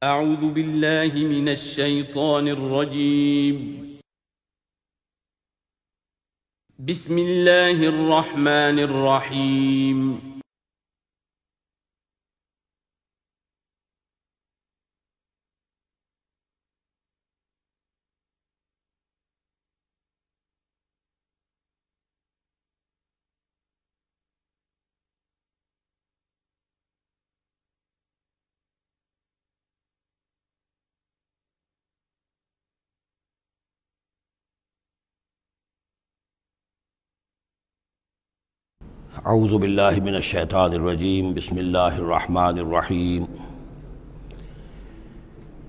اعوذ باللہ من الشیطان الرجیم بسم اللہ الرحمن الرحیم اعوذ باللہ من الشیطان الرجیم بسم اللہ الرحمن الرحیم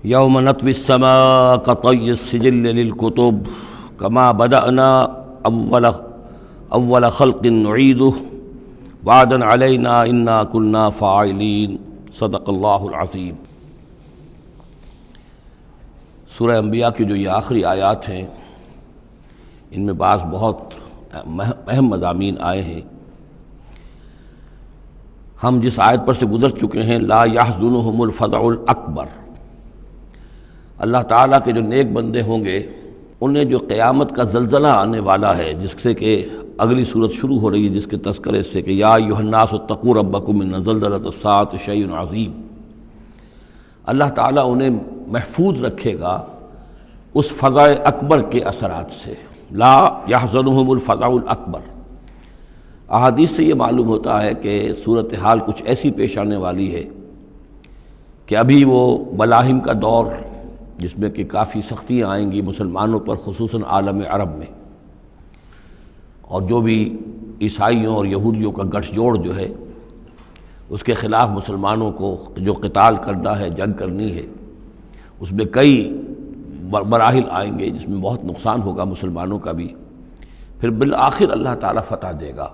یوم نطوی السماء کطی السجل للکتب کما بدأنا اول خلق نعیدہ وعدا علینا انا کنا فاعلین صدق اللہ العظیم۔ سورہ انبیاء کی جو یہ آخری آیات ہیں ان میں بعض بہت اہم مضامین آئے ہیں۔ ہم جس آیت پر سے گزر چکے ہیں لا یحزنہم الفزع الاکبر، اللہ تعالیٰ کے جو نیک بندے ہوں گے انہیں جو قیامت کا زلزلہ آنے والا ہے، جس سے کہ اگلی صورت شروع ہو رہی ہے جس کے تذکرے سے کہ یا ایھا الناس اتقوا ربکم ان زلزلۃ الساعۃ شیء عظیم، اللہ تعالیٰ انہیں محفوظ رکھے گا اس فزع اکبر کے اثرات سے۔ لا یحزنہم الفزع الاکبر، احادیث سے یہ معلوم ہوتا ہے کہ صورتحال کچھ ایسی پیش آنے والی ہے کہ ابھی وہ ملاحم کا دور جس میں کہ کافی سختیاں آئیں گی مسلمانوں پر، خصوصاً عالم عرب میں، اور جو بھی عیسائیوں اور یہودیوں کا گٹھ جوڑ جو ہے اس کے خلاف مسلمانوں کو جو قتال کرنا ہے، جنگ کرنی ہے، اس میں کئی مراحل آئیں گے جس میں بہت نقصان ہوگا مسلمانوں کا بھی، پھر بالآخر اللہ تعالیٰ فتح دے گا۔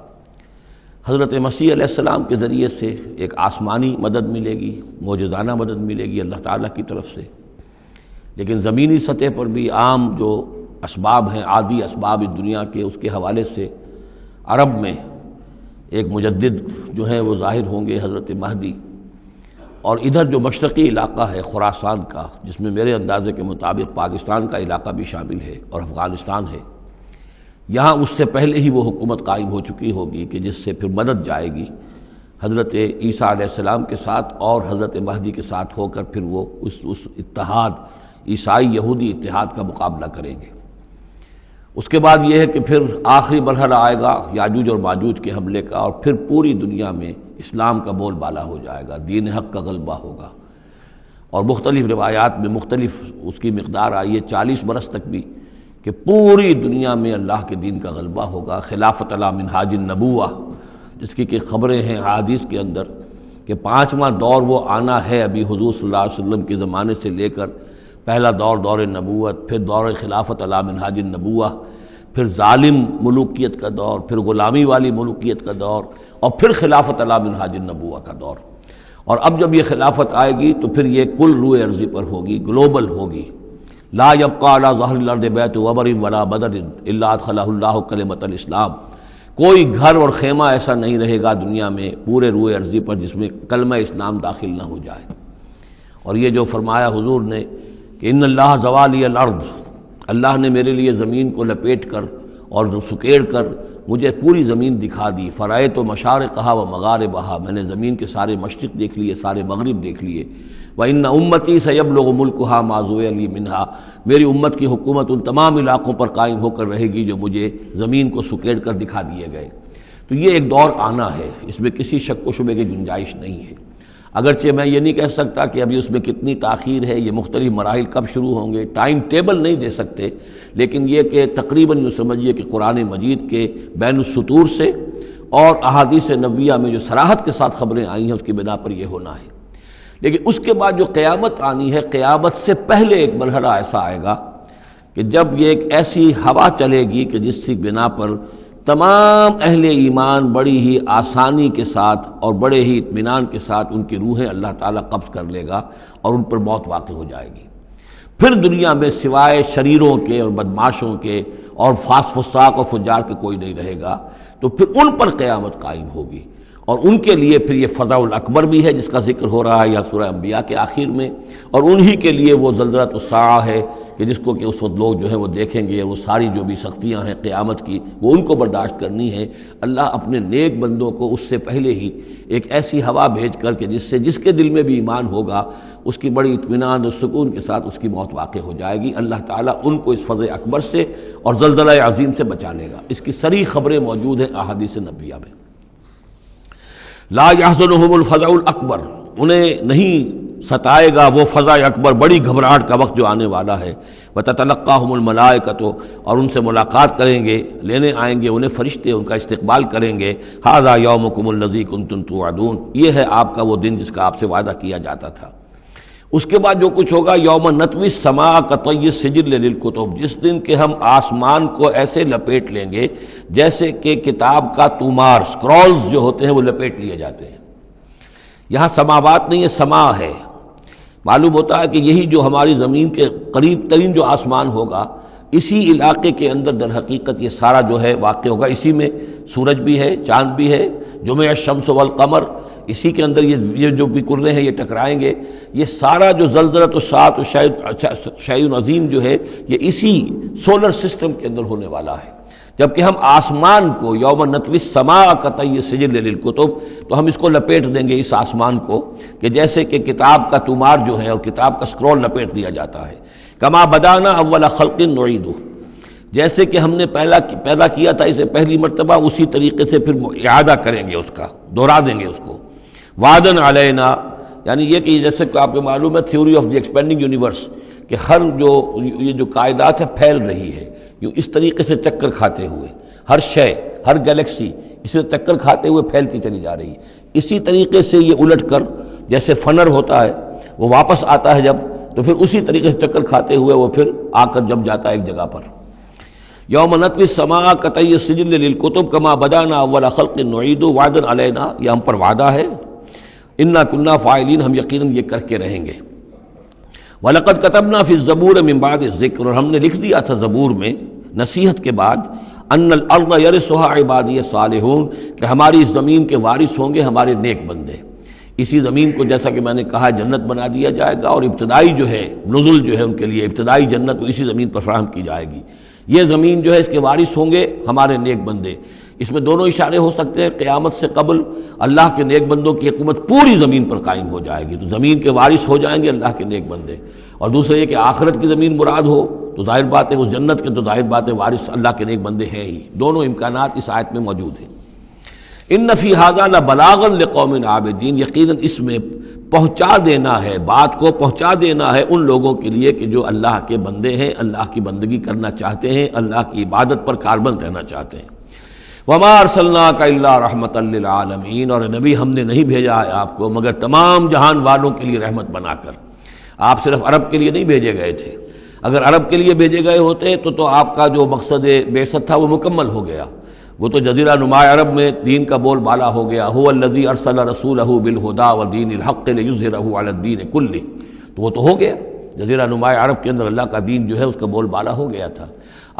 حضرت مسیح علیہ السلام کے ذریعے سے ایک آسمانی مدد ملے گی، معجزانہ مدد ملے گی اللہ تعالیٰ کی طرف سے، لیکن زمینی سطح پر بھی عام جو اسباب ہیں، عادی اسباب اس دنیا کے، اس کے حوالے سے عرب میں ایک مجدد جو ہیں وہ ظاہر ہوں گے، حضرت مہدی، اور ادھر جو مشرقی علاقہ ہے خراسان کا، جس میں میرے اندازے کے مطابق پاکستان کا علاقہ بھی شامل ہے اور افغانستان ہے، یہاں اس سے پہلے ہی وہ حکومت قائم ہو چکی ہوگی کہ جس سے پھر مدد جائے گی حضرت عیسیٰ علیہ السلام کے ساتھ اور حضرت مہدی کے ساتھ ہو کر پھر وہ اس اتحاد، عیسائی یہودی اتحاد کا مقابلہ کریں گے۔ اس کے بعد یہ ہے کہ پھر آخری مرحلہ آئے گا یاجوج اور ماجوج کے حملے کا، اور پھر پوری دنیا میں اسلام کا بول بالا ہو جائے گا، دین حق کا غلبہ ہوگا، اور مختلف روایات میں مختلف اس کی مقدار آئی ہے، 40 برس تک بھی، کہ پوری دنیا میں اللہ کے دین کا غلبہ ہوگا۔ خلافت علی منہاج النبوہ جس کی کہ خبریں ہیں حدیث کے اندر کہ 5واں دور وہ آنا ہے ابھی حضور صلی اللہ علیہ وسلم کے زمانے سے لے کر، پہلا دور دور نبوت، پھر دور خلافت علی منہاج النبوہ، پھر ظالم ملوکیت کا دور، پھر غلامی والی ملوکیت کا دور، اور پھر خلافت علی منہاج النبوہ کا دور۔ اور اب جب یہ خلافت آئے گی تو پھر یہ کل روئے ارضی پر ہوگی، گلوبل ہوگی۔ لا یبقى علی ظہر الارض بیت وبر ولا بدر الا ادخلہ اللہ کلمۃ الاسلام، کوئی گھر اور خیمہ ایسا نہیں رہے گا دنیا میں پورے روئے ارضی پر جس میں کلمہ اسلام داخل نہ ہو جائے۔ اور یہ جو فرمایا حضور نے کہ ان اللہ زوالی الارض، اللہ نے میرے لیے زمین کو لپیٹ کر اور سکیڑ کر مجھے پوری زمین دکھا دی، فرأیت مشارقہا و مغاربہا، میں نے زمین کے سارے مشرق دیکھ لیے، سارے مغرب دیکھ لیے۔ وَإِنَّ أُمَّتِي سَيَبْلُغُ مُلْكُهَا مَا زُوِّيَ لِي مِنْهَا، میری امت کی حکومت ان تمام علاقوں پر قائم ہو کر رہے گی جو مجھے زمین کو سکیڑ کر دکھا دیے گئے۔ تو یہ ایک دور آنا ہے، اس میں کسی شک و شبے کی گنجائش نہیں ہے، اگرچہ میں یہ نہیں کہہ سکتا کہ ابھی اس میں کتنی تاخیر ہے، یہ مختلف مراحل کب شروع ہوں گے، ٹائم ٹیبل نہیں دے سکتے، لیکن یہ کہ تقریباً یوں سمجھیے کہ قرآن مجید کے بین السطور سے اور احادیث نبویہ میں جو صراحت کے ساتھ خبریں آئی ہیں اس کی بنا پر یہ ہونا ہے۔ لیکن اس کے بعد جو قیامت آنی ہے، قیامت سے پہلے ایک مرحلہ ایسا آئے گا کہ جب یہ ایک ایسی ہوا چلے گی کہ جس کی بنا پر تمام اہل ایمان بڑی ہی آسانی کے ساتھ اور بڑے ہی اطمینان کے ساتھ ان کی روحیں اللہ تعالیٰ قبض کر لے گا اور ان پر موت واقع ہو جائے گی۔ پھر دنیا میں سوائے شریروں کے اور بدماشوں کے اور فساق و فجار کے کوئی نہیں رہے گا، تو پھر ان پر قیامت قائم ہوگی، اور ان کے لیے پھر یہ فضع الاکبر بھی ہے جس کا ذکر ہو رہا ہے یا سورہ انبیاء کے آخر میں، اور انہی کے لیے وہ زلزلۃ الساعہ ہے کہ جس کو کہ اس وقت لوگ جو ہے وہ دیکھیں گے، وہ ساری جو بھی سختیاں ہیں قیامت کی وہ ان کو برداشت کرنی ہے۔ اللہ اپنے نیک بندوں کو اس سے پہلے ہی ایک ایسی ہوا بھیج کر کے جس کے دل میں بھی ایمان ہوگا اس کی بڑی اطمینان اور سکون کے ساتھ اس کی موت واقع ہو جائے گی۔ اللہ تعالیٰ ان کو اس فضع اکبر سے اور زلزلہ عظیم سے بچا لے گا۔ اس کی صریح خبریں موجود ہیں احادیث نبویہ میں۔ لا يحزنهم الفزع الاکبر، انہیں نہیں ستائے گا وہ فضع اکبر، بڑی گھبراہٹ کا وقت جو آنے والا ہے۔ وتتلقاهم الملائکۃ، اور ان سے ملاقات کریں گے، لینے آئیں گے انہیں فرشتے، ان کا استقبال کریں گے۔ ھذا یومکم الذی کنتم توعدون، یہ ہے آپ کا وہ دن جس کا آپ سے وعدہ کیا جاتا تھا۔ اس کے بعد جو کچھ ہوگا، یوم نطوی السماء کطی السجل للکتب، جس دن کہ ہم آسمان کو ایسے لپیٹ لیں گے جیسے کہ کتاب کا تومار، سکرولز جو ہوتے ہیں وہ لپیٹ لیے جاتے ہیں۔ یہاں سماوات نہیں ہے، سما ہے۔ معلوم ہوتا ہے کہ یہی جو ہماری زمین کے قریب ترین جو آسمان ہوگا، اسی علاقے کے اندر در حقیقت یہ سارا جو ہے واقع ہوگا۔ اسی میں سورج بھی ہے، چاند بھی ہے، جمع الشمس والقمر، اسی کے اندر یہ جو بھی کرے ہیں یہ ٹکرائیں گے۔ یہ سارا جو زلزلۃ الساعۃ شیء عظیم جو ہے یہ اسی سولر سسٹم کے اندر ہونے والا ہے۔ جبکہ ہم آسمان کو یوم نطوی السماء کطی السجل للکتب، تو ہم اس کو لپیٹ دیں گے اس آسمان کو کہ جیسے کہ کتاب کا تومار جو ہے اور کتاب کا سکرول لپیٹ دیا جاتا ہے۔ کما بدانا اول خلق نعیدہ، جیسے کہ ہم نے پیدا کیا تھا اسے پہلی مرتبہ، اسی طریقے سے پھر اعادہ کریں گے، اس کا دوہرا دیں گے اس کو۔ وعدن علینا، یعنی یہ کہ جیسے کہ آپ کو معلوم ہے theory of the expanding universe, کہ ہر یہ جو کائنات ہے پھیل رہی ہے یوں اس طریقے سے چکر کھاتے ہوئے، ہر شے، ہر گلیکسی اسے چکر کھاتے ہوئے پھیلتی چلی جا رہی ہے۔ اسی طریقے سے یہ الٹ کر جیسے فنر ہوتا ہے وہ واپس آتا ہے جب، تو پھر اسی طریقے سے چکر کھاتے ہوئے وہ پھر آ کر جب جاتا ہے ایک جگہ پر۔ یوم نطوی السماء کطی السجل للکتب کما بدانا اول خلق نعید وعدا علینا، یہ ہم پر وعدہ ہے۔ انا کنا فاعلین، ہم یقیناً یہ کر کے رہیں گے۔ وَلَقَدْ كَتَبْنَا فِي الزَّبُورِ مِن بَعْدِ الذِّكْرِ، اور ہم نے لکھ دیا تھا زبور میں نصیحت کے بعد، ان الارض یرثها عبادی الصالحون، کہ ہماری اس زمین کے وارث ہوں گے ہمارے نیک بندے۔ اسی زمین کو جیسا کہ میں نے کہا جنت بنا دیا جائے گا، اور ابتدائی جو ہے نزل جو ہے ان کے لیے ابتدائی جنت وہ اسی زمین پر فراہم کی جائے گی۔ یہ زمین جو ہے اس کے وارث ہوں گے ہمارے نیک بندے۔ اس میں دونوں اشارے ہو سکتے ہیں، قیامت سے قبل اللہ کے نیک بندوں کی حکومت پوری زمین پر قائم ہو جائے گی، تو زمین کے وارث ہو جائیں گے اللہ کے نیک بندے۔ اور دوسرے یہ کہ آخرت کی زمین مراد ہو تو ظاہر بات ہے اس جنت کے تو ظاہر بات ہے وارث اللہ کے نیک بندے ہیں ہی۔ دونوں امکانات اس آیت میں موجود ہیں۔ ان فی ھذا لبلاغا لقوم عابدین، یقیناً اس میں پہنچا دینا ہے، بات کو پہنچا دینا ہے ان لوگوں کے لیے کہ جو اللہ کے بندے ہیں، اللہ کی بندگی کرنا چاہتے ہیں، اللہ کی عبادت پر کاربند رہنا چاہتے ہیں۔ وما ارسلناک الا رحمۃ للعالمین، اور نبی ہم نے نہیں بھیجا ہے آپ کو مگر تمام جہان والوں کے لیے رحمت بنا کر۔ آپ صرف عرب کے لیے نہیں بھیجے گئے تھے، اگر عرب کے لیے بھیجے گئے ہوتے تو آپ کا جو مقصد بعثت تھا وہ مکمل ہو گیا، وہ تو جزیرہ نما عرب میں دین کا بول بالا ہو گیا۔ هو الذی ارسل رسولہ بالہدی ودین الحق لیظہرہ علی الدین کلہ، تو وہ تو ہو گیا، جزیرہ نما عرب کے اندر اللہ کا دین جو ہے اس کا بول بالا ہو گیا تھا۔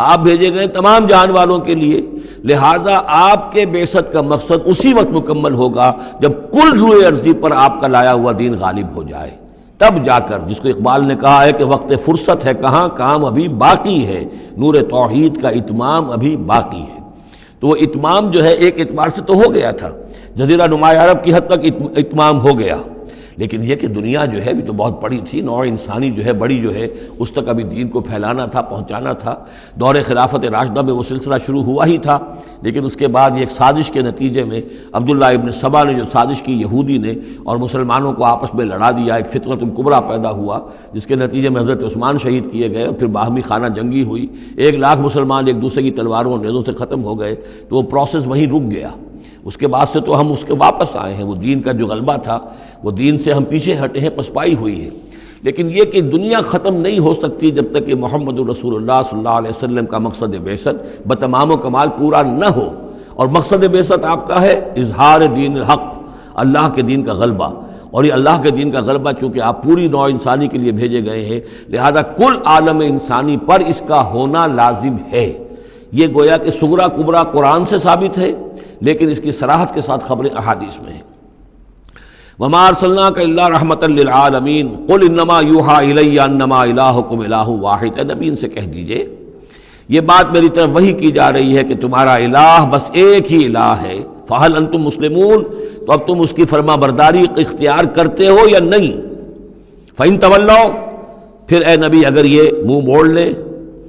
آپ بھیجے گئے تمام جہان والوں کے لیے، لہذا آپ کے بعثت کا مقصد اسی وقت مکمل ہوگا جب کل روئے ارضی پر آپ کا لایا ہوا دین غالب ہو جائے، تب جا کر، جس کو اقبال نے کہا ہے کہ وقت فرصت ہے کہاں، کام ابھی باقی ہے، نور توحید کا اتمام ابھی باقی ہے۔ تو وہ اتمام جو ہے ایک اعتبار سے تو ہو گیا تھا، جزیرہ نما عرب کی حد تک اتمام ہو گیا، لیکن یہ کہ دنیا جو ہے بھی تو بہت بڑی تھی، نوع انسانی جو ہے بڑی جو ہے اس تک ابھی دین کو پھیلانا تھا، پہنچانا تھا۔ دور خلافت راشدہ میں وہ سلسلہ شروع ہوا ہی تھا، لیکن اس کے بعد ایک سازش کے نتیجے میں عبداللہ ابن سبا نے جو سازش کی یہودی نے اور مسلمانوں کو آپس میں لڑا دیا، ایک فتنۃ الکبریٰ پیدا ہوا جس کے نتیجے میں حضرت عثمان شہید کیے گئے، اور پھر باہمی خانہ جنگی ہوئی، 1,00,000 مسلمان ایک دوسرے کی تلواروں اور نیزوں سے ختم ہو گئے، تو وہ پروسیس وہیں رک گیا۔ اس کے بعد سے تو ہم اس کے واپس آئے ہیں، وہ دین کا جو غلبہ تھا وہ دین سے ہم پیچھے ہٹے ہیں، پسپائی ہوئی ہے۔ لیکن یہ کہ دنیا ختم نہیں ہو سکتی جب تک کہ محمد رسول اللہ صلی اللہ علیہ وسلم کا مقصد بعثت بتمام و کمال پورا نہ ہو، اور مقصد بعثت آپ کا ہے اظہار دین الحق، اللہ کے دین کا غلبہ، اور یہ اللہ کے دین کا غلبہ چونکہ آپ پوری نوع انسانی کے لیے بھیجے گئے ہیں، لہذا کل عالم انسانی پر اس کا ہونا لازم ہے۔ یہ گویا کہ صغریٰ کبریٰ قرآن سے ثابت ہے، لیکن اس کی صراحت کے ساتھ خبریں احادیث میں ہیں۔ وَمَا أَرْسَلْنَاكَ إِلَّا رَحْمَةً لِّلْعَالَمِينَ قُلْ إِنَّمَا يُوحَىٰ إِلَيَّ أَنَّمَا إِلَٰهُكُمْ إِلَٰهٌ وَاحِدٌ۔ اے نبی ان سے کہہ دیجئے یہ بات میری طرف وحی کی جا رہی ہے کہ تمہارا الہ بس ایک ہی الہ ہے۔ فَهَلْ أَنْتُمْ مُسْلِمُونَ، تو اب تم اس کی فرما برداری اختیار کرتے ہو یا نہیں؟ فَإِن تَوَلَّوْا، پھر اے نبی اگر یہ منہ موڑ لے،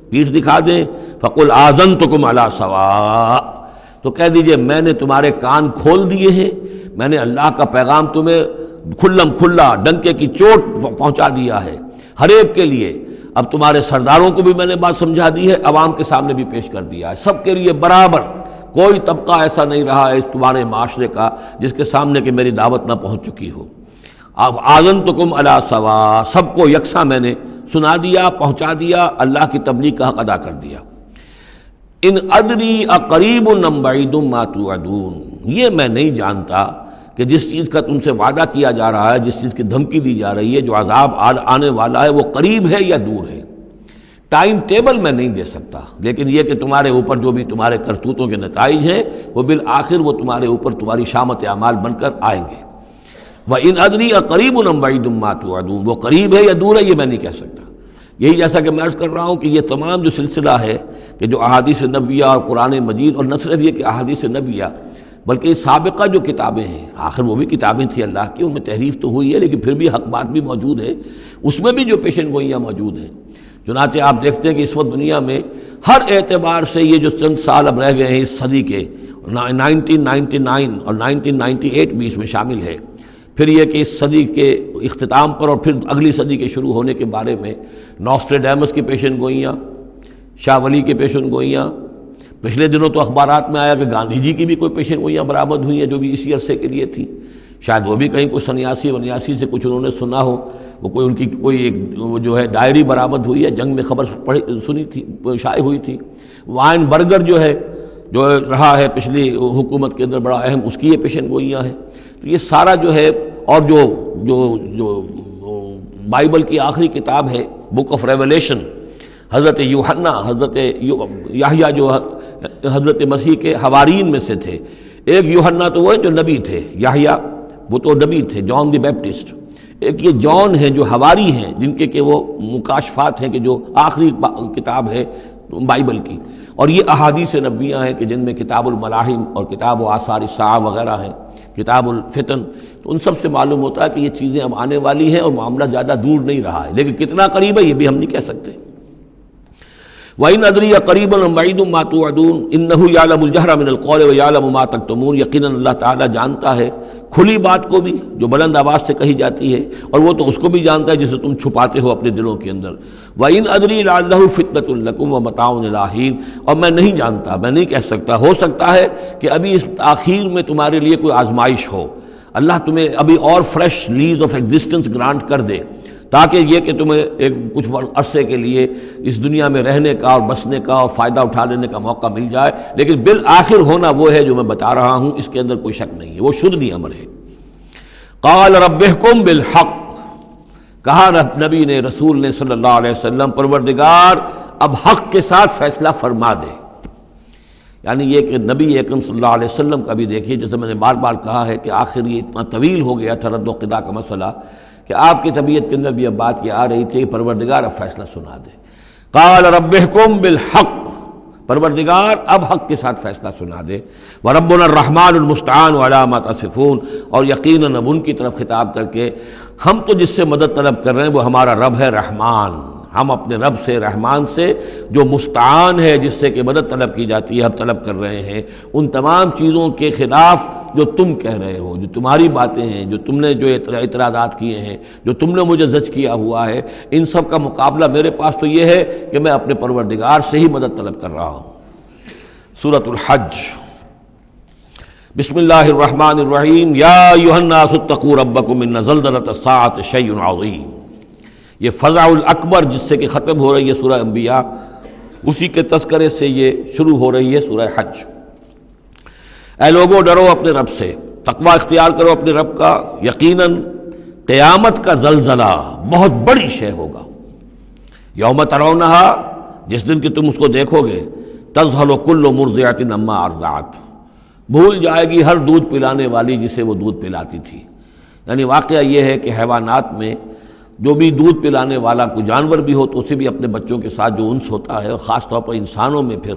پیٹھ دکھا دیں، فَقُلْ آذَنْتُكُمْ عَلَىٰ سَوَاءٍ، تو کہہ دیجئے میں نے تمہارے کان کھول دیے ہیں، میں نے اللہ کا پیغام تمہیں کھلم کھلا ڈنکے کی چوٹ پہنچا دیا ہے ہر ایک کے لیے۔ اب تمہارے سرداروں کو بھی میں نے بات سمجھا دی ہے، عوام کے سامنے بھی پیش کر دیا ہے، سب کے لیے برابر، کوئی طبقہ ایسا نہیں رہا ہے اس تمہارے معاشرے کا جس کے سامنے کہ میری دعوت نہ پہنچ چکی ہو۔ اب آذنتکم علی سواء، سب کو یکساں میں نے سنا دیا، پہنچا دیا، اللہ کی تبلیغ کا حق ادا کر دیا۔ ان ادری اقریب ام بعید ما توعدون، یہ میں نہیں جانتا کہ جس چیز کا تم سے وعدہ کیا جا رہا ہے، جس چیز کی دھمکی دی جا رہی ہے، جو عذاب آنے والا ہے، وہ قریب ہے یا دور ہے۔ ٹائم ٹیبل میں نہیں دے سکتا، لیکن یہ کہ تمہارے اوپر جو بھی تمہارے کرتوتوں کے نتائج ہیں وہ بالآخر وہ تمہارے اوپر تمہاری شامت اعمال بن کر آئیں گے۔ وَإِنْ أَدْرِي أَقَرِيبٌ أَمْ بَعِيدٌ مَّا تُوعَدُونَ، وہ قریب ہے یا دور ہے یہ میں نہیں کہہ سکتا۔ یہی جیسا کہ میں عرض کر رہا ہوں کہ یہ تمام جو سلسلہ ہے کہ جو احادیث نبویہ اور قرآن مجید، اور نہ صرف یہ کہ احادیث نبویہ بلکہ سابقہ جو کتابیں ہیں، آخر وہ بھی کتابیں تھیں اللہ کی، ان میں تحریف تو ہوئی ہے لیکن پھر بھی حق بات بھی موجود ہے، اس میں بھی جو پیشن گوئیاں موجود ہیں۔ چنانچہ آپ دیکھتے ہیں کہ اس وقت دنیا میں ہر اعتبار سے یہ جو چند سال اب رہ گئے ہیں اس صدی کے، 1999 اور 1998 بھی اس میں شامل ہے، پھر یہ کہ اس صدی کے اختتام پر اور پھر اگلی صدی کے شروع ہونے کے بارے میں نوسٹریڈیمس کی پیشن گوئیاں، شاہ ولی کی پیشن گوئیاں، پچھلے دنوں تو اخبارات میں آیا کہ گاندھی جی کی بھی کوئی پیشن گوئیاں برآمد ہوئی ہیں جو بھی اسی عرصے کے لیے تھی، شاید وہ بھی کہیں کوئی سنیاسی سے کچھ انہوں نے سنا ہو، وہ کوئی ان کی کوئی ایک وہ جو ہے ڈائری برآمد ہوئی ہے، جنگ میں خبر سنی تھی، شائع ہوئی تھی۔ وائن برگر جو ہے جو رہا ہے پچھلی حکومت کے اندر بڑا اہم، اس کی یہ پیشن گوئیاں ہیں۔ تو یہ سارا جو ہے، اور جو بائبل کی آخری کتاب ہے بک آف ریولیشن، حضرت یوحنا، حضرت یحییٰ جو حضرت مسیح کے حوارین میں سے تھے، ایک یوحنا تو وہ جو نبی تھے، یحییٰ وہ تو نبی تھے، جان دی بیپٹسٹ، ایک یہ جان ہیں جو حواری ہیں جن کے کہ وہ مکاشفات ہیں کہ جو آخری کتاب ہے بائبل کی، اور یہ احادیث نبویہ ہیں کہ جن میں کتاب الملاحم اور کتاب و آثار الساعہ وغیرہ ہیں، کتاب الفتن، تو ان سب سے معلوم ہوتا ہے کہ یہ چیزیں اب آنے والی ہیں اور معاملہ زیادہ دور نہیں رہا ہے، لیکن کتنا قریب ہے یہ بھی ہم نہیں کہہ سکتے۔ وَإِنْ أَدْرِي أَقَرِيبٌ أَمْ بَعِيدٌ مَّا تُوعَدُونَ إِنَّهُ يَعْلَمُ الْجَهْرَ مِنَ الْقَوْلِ وَيَعْلَمُ مَا تَكْتُمُونَ، یقیناً اللہ تعالیٰ جانتا ہے کھلی بات کو بھی جو بلند آواز سے کہی جاتی ہے، اور وہ تو اس کو بھی جانتا ہے جسے تم چھپاتے ہو اپنے دلوں کے اندر۔ وَإِنْ أَدْرِي لَعَلَّهُ فِتْنَةٌ لَكُمْ وَمَتَاعٌ إِلَىٰ حِينٍ، اور میں نہیں جانتا، میں نہیں کہہ سکتا، ہو سکتا ہے کہ ابھی اس تاخیر میں تمہارے لیے کوئی آزمائش ہو، اللہ تمہیں ابھی اور fresh lease of existence grant کر دے، تاکہ یہ کہ تمہیں ایک کچھ عرصے کے لیے اس دنیا میں رہنے کا اور بسنے کا اور فائدہ اٹھا لینے کا موقع مل جائے، لیکن بالآخر ہونا وہ ہے جو میں بتا رہا ہوں، اس کے اندر کوئی شک نہیں ہے، وہ شدنی امر ہے۔ قال رب احکم بالحق، کہا نبی نے، رسول نے صلی اللہ علیہ وسلم، پروردگار اب حق کے ساتھ فیصلہ فرما دے۔ یعنی یہ کہ نبی اکرم صلی اللہ علیہ وسلم کا بھی دیکھیے، جیسے میں نے بار بار کہا ہے کہ آخر یہ اتنا طویل ہو گیا تھا رد و قضا کا مسئلہ کہ آپ کی طبیعت کے اندر بھی اب بات یہ آ رہی تھی کہ پروردگار اب فیصلہ سنا دے۔ قال رب احکم بالحق، پروردگار اب حق کے ساتھ فیصلہ سنا دے۔ وربنا الرحمن المستعان علی ما تصفون، اور یقیناً اب ان کی طرف خطاب کر کے، ہم تو جس سے مدد طلب کر رہے ہیں وہ ہمارا رب ہے رحمان، ہم اپنے رب سے رحمان سے جو مستعان ہے، جس سے کہ مدد طلب کی جاتی ہے، ہم طلب کر رہے ہیں ان تمام چیزوں کے خلاف جو تم کہہ رہے ہو، جو تمہاری باتیں ہیں، جو تم نے جو اعتراضات کیے ہیں، جو تم نے مجھے زج کیا ہوا ہے، ان سب کا مقابلہ میرے پاس تو یہ ہے کہ میں اپنے پروردگار سے ہی مدد طلب کر رہا ہوں۔ سورۃ الحج، بسم اللہ الرحمن الرحیم، یا ایھا الناس اتقوا ربکم ان زلزلۃ الساعۃ شیء عظیم۔ یہ فزع الاکبر جس سے کہ ختم ہو رہی ہے سورہ انبیاء، اسی کے تذکرے سے یہ شروع ہو رہی ہے سورہ حج۔ اے لوگو ڈرو اپنے رب سے، تقوی اختیار کرو اپنے رب کا، یقیناً قیامت کا زلزلہ بہت بڑی شے ہوگا۔ یوم ترونہا، جس دن کہ تم اس کو دیکھو گے، تذہل کل مرضعۃ عما ارضعت، بھول جائے گی ہر دودھ پلانے والی جسے وہ دودھ پلاتی تھی۔ یعنی واقعہ یہ ہے کہ حیوانات میں جو بھی دودھ پلانے والا کوئی جانور بھی ہو تو اسے بھی اپنے بچوں کے ساتھ جو انس ہوتا ہے، اور خاص طور پر انسانوں میں پھر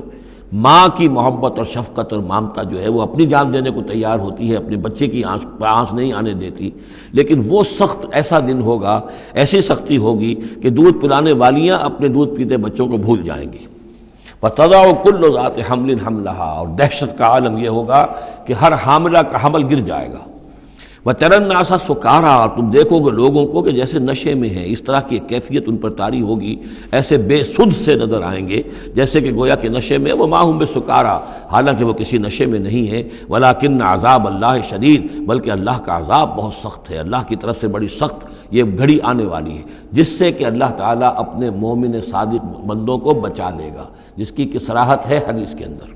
ماں کی محبت اور شفقت اور ممتا جو ہے وہ اپنی جان دینے کو تیار ہوتی ہے، اپنے بچے کی آنس نہیں آنے دیتی۔ لیکن وہ سخت ایسا دن ہوگا، ایسی سختی ہوگی کہ دودھ پلانے والیاں اپنے دودھ پیتے بچوں کو بھول جائیں گی۔ وَتَضَعُ كُلُّ ذَاتِ حَمْلٍ حَمْلَهَا، اور دہشت کا عالم یہ ہوگا کہ ہر حاملہ کا حمل گر جائے گا۔ وَتَرَى النَّاسَ سُكَارَىٰ، اور تم دیکھو گے لوگوں کو کہ جیسے نشے میں ہیں، اس طرح کی کیفیت ان پر طاری ہوگی، ایسے بے سدھ سے نظر آئیں گے جیسے کہ گویا کہ نشے میں، وَمَا هُم بِسُكَارَىٰ، حالانکہ وہ کسی نشے میں نہیں ہے، وَلَٰكِنَّ عَذَابَ اللَّهِ شَدِيدٌ، بلکہ اللہ کا عذاب بہت سخت ہے، اللہ کی طرف سے بڑی سخت یہ گھڑی آنے والی ہے جس سے کہ اللہ تعالیٰ اپنے مومن صادق بندوں کو بچا لے گا، جس کی کہ صراحت ہے حدیث کے اندر۔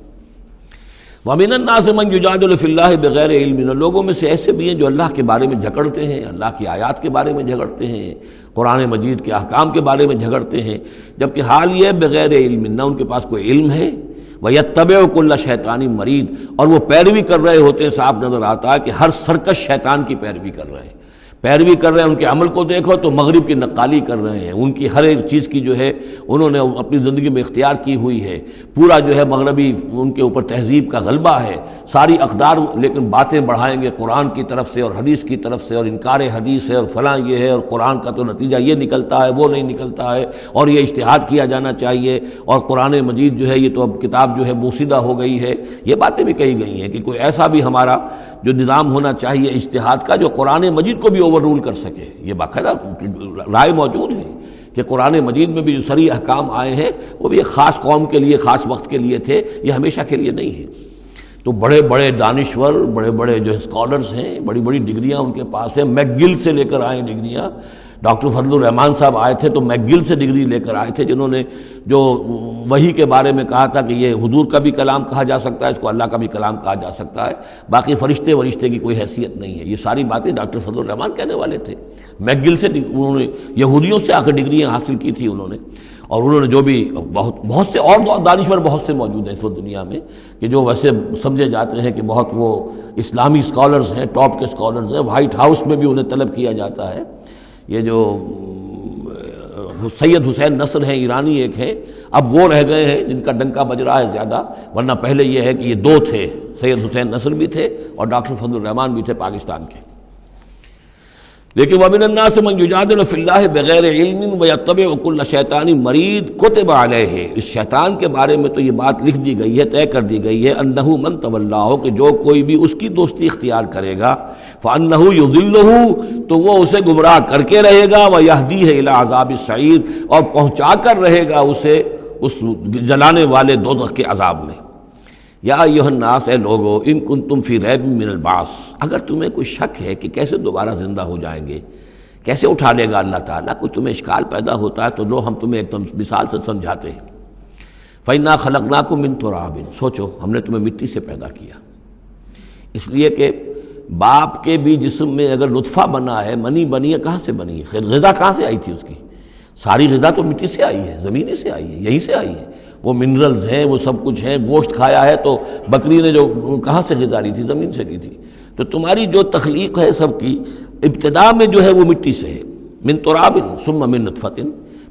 وَمِنَ النَّاسِ مَن يُجَادِلُ فِي اللَّهِ بِغَيْرِ عِلْمٍ، لوگوں میں سے ایسے بھی ہیں جو اللہ کے بارے میں جھگڑتے ہیں، اللہ کی آیات کے بارے میں جھگڑتے ہیں، قرآن مجید کے احکام کے بارے میں جھگڑتے ہیں، جبکہ حال یہ ہے بغیر علم، نہ ان کے پاس کوئی علم ہے، وَيَتَّبِعُ كُلَّ شَيْطَانٍ مَرِيدٍ، اور وہ پیروی کر رہے ہوتے ہیں، صاف نظر آتا ہے کہ ہر سرکش شیطان کی پیروی کر رہے ہیں، ان کے عمل کو دیکھو تو مغرب کی نقالی کر رہے ہیں، ان کی ہر ایک چیز کی جو ہے انہوں نے اپنی زندگی میں اختیار کی ہوئی ہے، پورا جو ہے مغربی ان کے اوپر تہذیب کا غلبہ ہے، ساری اقدار، لیکن باتیں بڑھائیں گے قرآن کی طرف سے اور حدیث کی طرف سے، اور انکار حدیث ہے اور فلاں یہ ہے، اور قرآن کا تو نتیجہ یہ نکلتا ہے وہ نہیں نکلتا ہے، اور یہ اجتہاد کیا جانا چاہیے، اور قرآن مجید جو ہے یہ تو اب کتاب جو ہے بوسیدہ ہو گئی ہے، یہ باتیں بھی کہی گئی ہیں کہ کوئی ایسا بھی ہمارا جو نظام ہونا چاہیے اجتہاد کا جو قرآن مجید کو بھی اوور رول کر سکے، یہ باقاعدہ رائے موجود ہے کہ قرآن مجید میں بھی جو صریح احکام آئے ہیں وہ بھی ایک خاص قوم کے لیے، خاص وقت کے لیے تھے، یہ ہمیشہ کے لیے نہیں ہے۔ تو بڑے بڑے دانشور، بڑے بڑے جو اسکالرز ہیں، بڑی بڑی ڈگریاں ان کے پاس ہیں، میک گل سے لے کر آئے ڈگریاں، ڈاکٹر فضل الرحمان صاحب آئے تھے تو میک گل سے ڈگری لے کر آئے تھے، جنہوں نے جو وحی کے بارے میں کہا تھا کہ یہ حضور کا بھی کلام کہا جا سکتا ہے، اس کو اللہ کا بھی کلام کہا جا سکتا ہے، باقی فرشتے کی کوئی حیثیت نہیں ہے، یہ ساری باتیں ڈاکٹر فضل الرحمان کہنے والے تھے۔ میک گل سے انہوں نے یہودیوں سے آ کر ڈگریاں حاصل کی تھی انہوں نے، اور انہوں نے جو بھی بہت سے اور دانشور بہت سے موجود ہیں اس وقت دنیا میں کہ جو ویسے سمجھے جاتے ہیں کہ بہت وہ اسلامی اسکالرز ہیں، ٹاپ کے اسکالرز ہیں، وائٹ ہاؤس میں بھی انہیں طلب کیا جاتا ہے۔ یہ جو سید حسین نصر ہیں، ایرانی ایک ہیں، اب وہ رہ گئے ہیں جن کا ڈنکا بج رہا ہے زیادہ، ورنہ پہلے یہ ہے کہ یہ دو تھے، سید حسین نصر بھی تھے اور ڈاکٹر فضل الرحمان بھی تھے پاکستان کے۔ لیکن وَمِنَ النَّاسِ مَن يُجَادِلُ فِي اللَّهِ بِغَيْرِ عِلْمٍ وَيَتَّبِعُ كُلَّ شَيْطَانٍ مَرِيدٍ كُتِبَ عَلَيْهِ، اس شیطان کے بارے میں تو یہ بات لکھ دی گئی ہے، طے کر دی گئی ہے، أَنَّهُ مَن تَوَلَّاهُ، کہ جو کوئی بھی اس کی دوستی اختیار کرے گا، فَأَنَّهُ يُضِلُّهُ، تو وہ اسے گمراہ کر کے رہے گا، وَيَهْدِيهِ إِلَىٰ عَذَابِ السَّعِيرِ، اور پہنچا کر رہے گا اسے اس جلانے والے دوزخ کے عذاب میں۔ یا ایھا الناس، اے لوگو، ان کنتم فی ریب من البعث، اگر تمہیں کوئی شک ہے کہ کیسے دوبارہ زندہ ہو جائیں گے، کیسے اٹھا لے گا اللہ تعالیٰ، کوئی تمہیں اشکال پیدا ہوتا ہے تو لو ہم تمہیں ایک مثال سے سمجھاتے ہیں۔ فَإِنَّا خَلَقْنَاكُم مِّن تُرَابٍ، سوچو ہم نے تمہیں مٹی سے پیدا کیا، اس لیے کہ باپ کے بھی جسم میں اگر نطفہ بنا ہے، منی بنی ہے، کہاں سے بنی ہے؟ خیر غذا کہاں سے آئی تھی اس کی؟ ساری غذا تو مٹی سے آئی ہے، زمین ہی سے آئی ہے، یہیں سے آئی ہے، وہ منرلز ہیں، وہ سب کچھ ہیں، گوشت کھایا ہے تو بکری نے جو کہاں سے غذا لی تھی؟ زمین سے لی تھی۔ تو تمہاری جو تخلیق ہے سب کی ابتدا میں جو ہے وہ مٹی سے ہے، من تراب ثم من نطفۃ،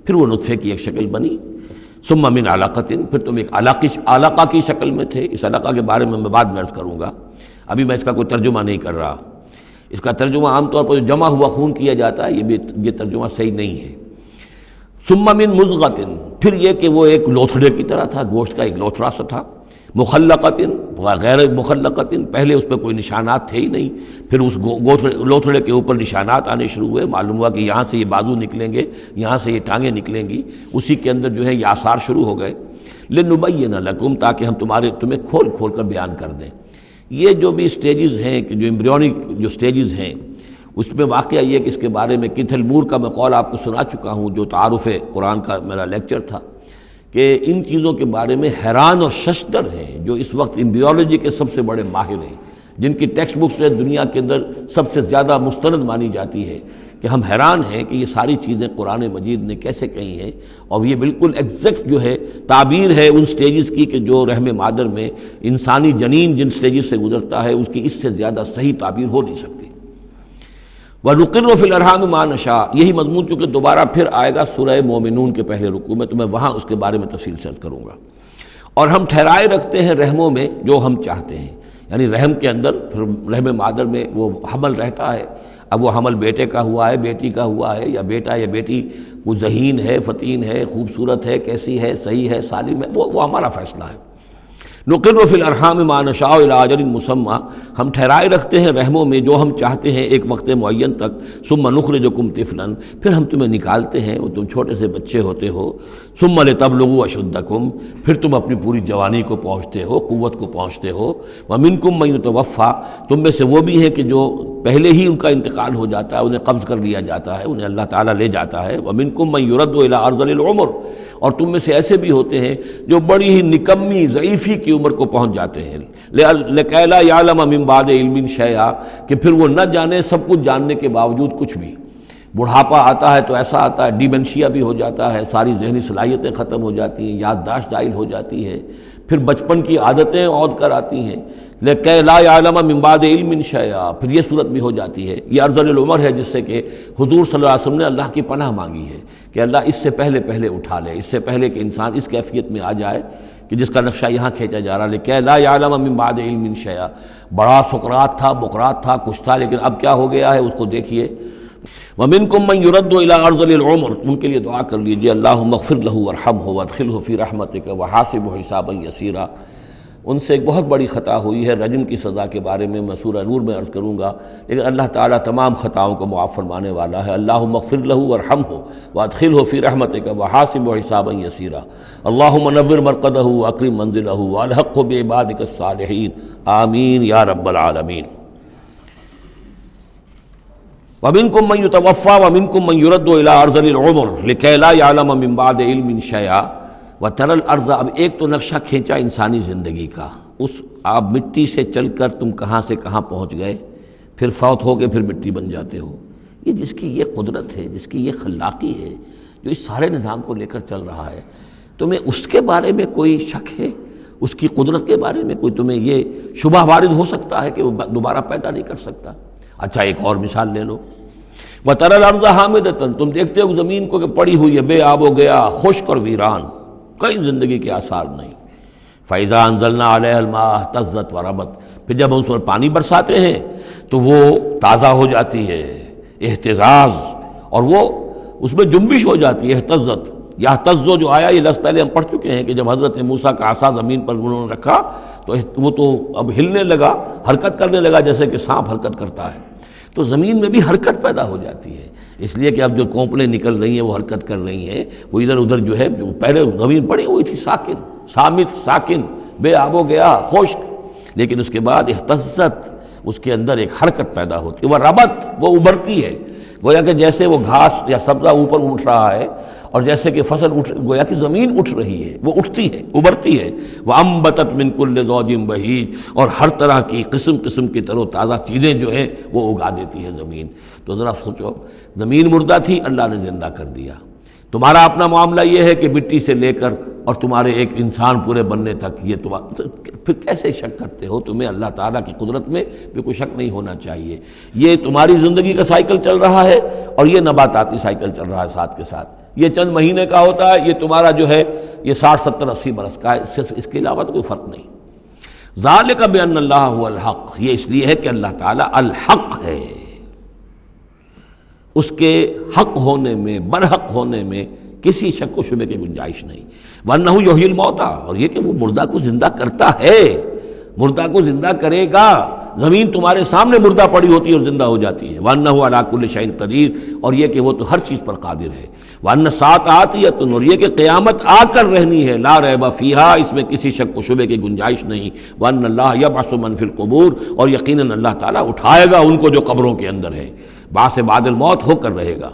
پھر وہ نطفے کی ایک شکل بنی، ثم من علقۃ، پھر تم ایک علقہ کی شکل میں تھے۔ اس علقہ کے بارے میں بعد میں عرض کروں گا، ابھی میں اس کا کوئی ترجمہ نہیں کر رہا، اس کا ترجمہ عام طور پر جو جمع ہوا خون کیا جاتا ہے، یہ ترجمہ صحیح نہیں ہے۔ ثم من مضغۃ، پھر یہ کہ وہ ایک لوتھڑے کی طرح تھا، گوشت کا ایک لوتھڑا سا تھا، مخلقۃ غیر مخلقۃ، پہلے اس پہ کوئی نشانات تھے ہی نہیں، پھر اس لوتھڑے کے اوپر نشانات آنے شروع ہوئے، معلوم ہوا کہ یہاں سے یہ بازو نکلیں گے، یہاں سے یہ ٹانگیں نکلیں گی، اسی کے اندر جو ہے یہ آثار شروع ہو گئے۔ لنبین لکم، تاکہ ہم تمہیں کھول کھول کر بیان کر دیں۔ یہ جو بھی سٹیجز ہیں کہ جو ایمبریونک جو سٹیجز ہیں، اس میں واقعہ یہ کہ اس کے بارے میں کیتھل مور کا میں قول آپ کو سنا چکا ہوں، جو تعارف قرآن کا میرا لیکچر تھا، کہ ان چیزوں کے بارے میں حیران اور ششدر ہیں جو اس وقت ایمبریولوجی کے سب سے بڑے ماہر ہیں، جن کی ٹیکسٹ بکس دنیا کے اندر سب سے زیادہ مستند مانی جاتی ہے، کہ ہم حیران ہیں کہ یہ ساری چیزیں قرآن مجید نے کیسے کہی ہیں، اور یہ بالکل ایگزیکٹ جو ہے تعبیر ہے ان سٹیجز کی کہ جو رحم مادر میں انسانی جنین جن سٹیجز سے گزرتا ہے اس کی اس سے زیادہ صحیح تعبیر ہو نہیں سکتی۔ وَنُقِرُّ فِي الْأَرْحَامِ مَا نَشَاءُ، یہی مضمون چونکہ دوبارہ پھر آئے گا سورہ مومنون کے پہلے رکوع میں، تو میں وہاں اس کے بارے میں تفصیل سے عرض کروں گا۔ اور ہم ٹھہرائے رکھتے ہیں رحموں میں جو ہم چاہتے ہیں، یعنی رحم کے اندر پھر رحم مادر میں وہ حمل رہتا ہے، اب وہ حمل بیٹے کا ہوا ہے، بیٹی کا ہوا ہے، یا بیٹا یا بیٹی وہ ذہین ہے، فتین ہے، خوبصورت ہے، کیسی ہے، صحیح ہے، سالم ہے، وہ ہمارا فیصلہ ہے۔ نقر فی الارحام ما نشاء الی اجل مسمى، ہم ٹھہرائے رکھتے ہیں رحموں میں جو ہم چاہتے ہیں ایک وقت معین تک، ثم نخرجکم طفلا، پھر ہم تمہیں نکالتے ہیں، وہ تم چھوٹے سے بچے ہوتے ہو، ثم لتبلغوا اشدکم، پھر تم اپنی پوری جوانی کو پہنچتے ہو، قوت کو پہنچتے ہو، ومنکم من یتوفی، تم میں سے وہ بھی ہیں کہ جو پہلے ہی ان کا انتقال ہو جاتا ہے، انہیں قبض کر لیا جاتا ہے، انہیں اللہ تعالیٰ لے جاتا ہے، ومنکم من یرد الی ارذل العمر، اور تم میں سے ایسے بھی ہوتے ہیں جو بڑی ہی نکمی ضعیفی کی عمر کو پہنچ جاتے ہیں، لکئی لا یعلم من بعد علم شیئا، کہ پھر وہ نہ جانے سب کچھ جاننے کے باوجود کچھ بھی۔ بڑھاپا آتا ہے تو ایسا آتا ہے، ڈیمنشیا بھی ہو جاتا ہے، ساری ذہنی صلاحیتیں ختم ہو جاتی ہیں، یادداشت زائل ہو جاتی ہے، پھر بچپن کی عادتیں عود کر آتی ہیں، لکئی لا یعلم من بعد علم شیئا، پھر یہ صورت بھی ہو جاتی ہے۔ یہ ارذل العمر ہے جس سے کہ حضور صلی اللہ علیہ وسلم نے اللہ کی پناہ مانگی ہے کہ اللہ اس سے پہلے اٹھا لے، اس سے پہلے کہ انسان اس کیفیت میں آ جائے کہ جس کا نقشہ یہاں کھینچا جا رہا ہے، لکئی لا یعلم من بعد علم شیئا۔ بڑا سقراط تھا، بقراط تھا، کچھ تھا، لیکن اب کیا ہو گیا ہے اس کو دیکھیے۔ وَمِنْكُمْ مَنْ يُرَدُّ إِلَىٰ أَرْذَلِ الْعُمُرِ، ان کے لیے دعا کر لیجیے، اللہم اغفر لہ وارحمہ وادخلہ فی رحمتک وحاسبہ حسابا یسیرا۔ ان سے ایک بہت بڑی خطا ہوئی ہے، رجم کی سزا کے بارے میں میں سورہ نور میں عرض کروں گا، لیکن اللہ تعالیٰ تمام خطاؤں کو معاف فرمانے والا ہے۔ اللہم اغفر لہ وارحمہ وادخلہ فی رحمتک وحاسبہ حسابا یسیرا، اللہم نور مرقدہ واکرم منزلہ والحقہ بعبادک الصالحین، آمین یا رب العالمین۔ وَمِنْكُمْ مَنْ يُتَوَفَّى وَمِنْكُمْ مَنْ يُرَدُّ إِلَىٰ أَرْذَلِ الْعُمُرِ لِكَيْ لَا يَعْلَمَ مِنْ بَعْدِ عِلْمٍ شَيْئًا وَتَرَى الْأَرْضَ، اب ایک تو نقشہ کھینچا انسانی زندگی کا، اس آپ مٹی سے چل کر تم کہاں سے کہاں پہنچ گئے، پھر فوت ہو کے پھر مٹی بن جاتے ہو۔ یہ جس کی یہ قدرت ہے، جس کی یہ خلاقی ہے، جو اس سارے نظام کو لے کر چل رہا ہے، تمہیں اس کے بارے میں کوئی شک ہے؟ اس کی قدرت کے بارے میں کوئی تمہیں یہ شبہ وارد ہو سکتا ہے کہ وہ دوبارہ پیدا نہیں کر سکتا؟ اچھا ایک اور مثال لے لو، وَتَرَى الْأَرْضَ حَامِدَةً، تم دیکھتے ہو زمین کو کہ پڑی ہوئی ہے، بے آب و گیا، خشک اور ویران، کئی زندگی کے آثار نہیں۔ فَإِذَا أَنزَلْنَا عَلَيْهَا الْمَاءَ اهْتَزَّتْ وَرَبَتْ، پھر جب ہم اس پر پانی برساتے ہیں تو وہ تازہ ہو جاتی ہے، اہتزاز، اور وہ اس میں جنبش ہو جاتی ہے، اہتزت۔ یہتزو جو آیا یہ لفظ پہلے ہم پڑھ چکے ہیں کہ جب حضرت موسیٰ کا عصا زمین پر انہوں نے رکھا تو وہ تو اب ہلنے لگا، حرکت کرنے لگا جیسے کہ سانپ حرکت کرتا ہے، تو زمین میں بھی حرکت پیدا ہو جاتی ہے، اس لیے کہ اب جو کونپلیں نکل رہی ہیں وہ حرکت کر رہی ہیں، وہ ادھر ادھر جو ہے، جو پہلے زمین پڑی ہوئی تھی ساکن، صامت، ساکن، بے آب و گیا، خشک، لیکن اس کے بعد اہتزت، اس کے اندر ایک حرکت پیدا ہوتی ہے، وہ ربت، وہ ابھرتی ہے، گویا کہ جیسے وہ گھاس یا سبزہ اوپر اٹھ رہا ہے، اور جیسے کہ فصل گویا کہ زمین اٹھ رہی ہے، وہ اٹھتی ہے، ابھرتی ہے۔ وَأَنبَتَتْ مِن كُلِّ زَوْجٍ بَهِيجٍ، اور ہر طرح کی قسم قسم کی تر و تازہ چیزیں جو ہیں وہ اگا دیتی ہے زمین۔ تو ذرا سوچو، زمین مردہ تھی، اللہ نے زندہ کر دیا۔ تمہارا اپنا معاملہ یہ ہے کہ مٹی سے لے کر اور تمہارے ایک انسان پورے بننے تک، یہ پھر کیسے شک کرتے ہو؟ تمہیں اللہ تعالیٰ کی قدرت میں بھی کوئی شک نہیں ہونا چاہیے۔ یہ تمہاری زندگی کا سائیکل چل رہا ہے اور یہ نباتاتی سائیکل چل رہا ہے ساتھ کے ساتھ، یہ چند مہینے کا ہوتا ہے، یہ تمہارا جو ہے یہ 60 70 80 برس کا ہے، اس کے علاوہ تو کوئی فرق نہیں۔ ذالک بان اللہ هو الحق، یہ اس لیے ہے کہ اللہ تعالیٰ الحق ہے، اس کے حق ہونے میں، برحق ہونے میں کسی شک و شبے کی گنجائش نہیں۔ وَأَنَّهُ يُحْيِي الْمَوْتَىٰ، اور یہ کہ وہ مردہ کو زندہ کرتا ہے، مردہ کو زندہ کرے گا۔ زمین تمہارے سامنے مردہ پڑی ہوتی ہے اور زندہ ہو جاتی ہے۔ وَأَنَّهُ عَلَىٰ كُلِّ شَيْءٍ قَدِيرٌ، اور یہ کہ وہ تو ہر چیز پر قادر ہے۔ وَأَنَّ السَّاعَةَ آتِيَةٌ، اور یہ کہ قیامت آ کر رہنی ہے، لَا رَيْبَ فِيهَا، اس میں کسی شک و شبے کی گنجائش نہیں۔ وَأَنَّ اللَّهَ يَبْعَثُ مَن فِي الْقُبُورِ، اور یقیناً اللہ تعالیٰ اٹھائے گا ان کو جو قبروں کے اندر ہے۔ بعث بعد الموت ہو کر رہے گا۔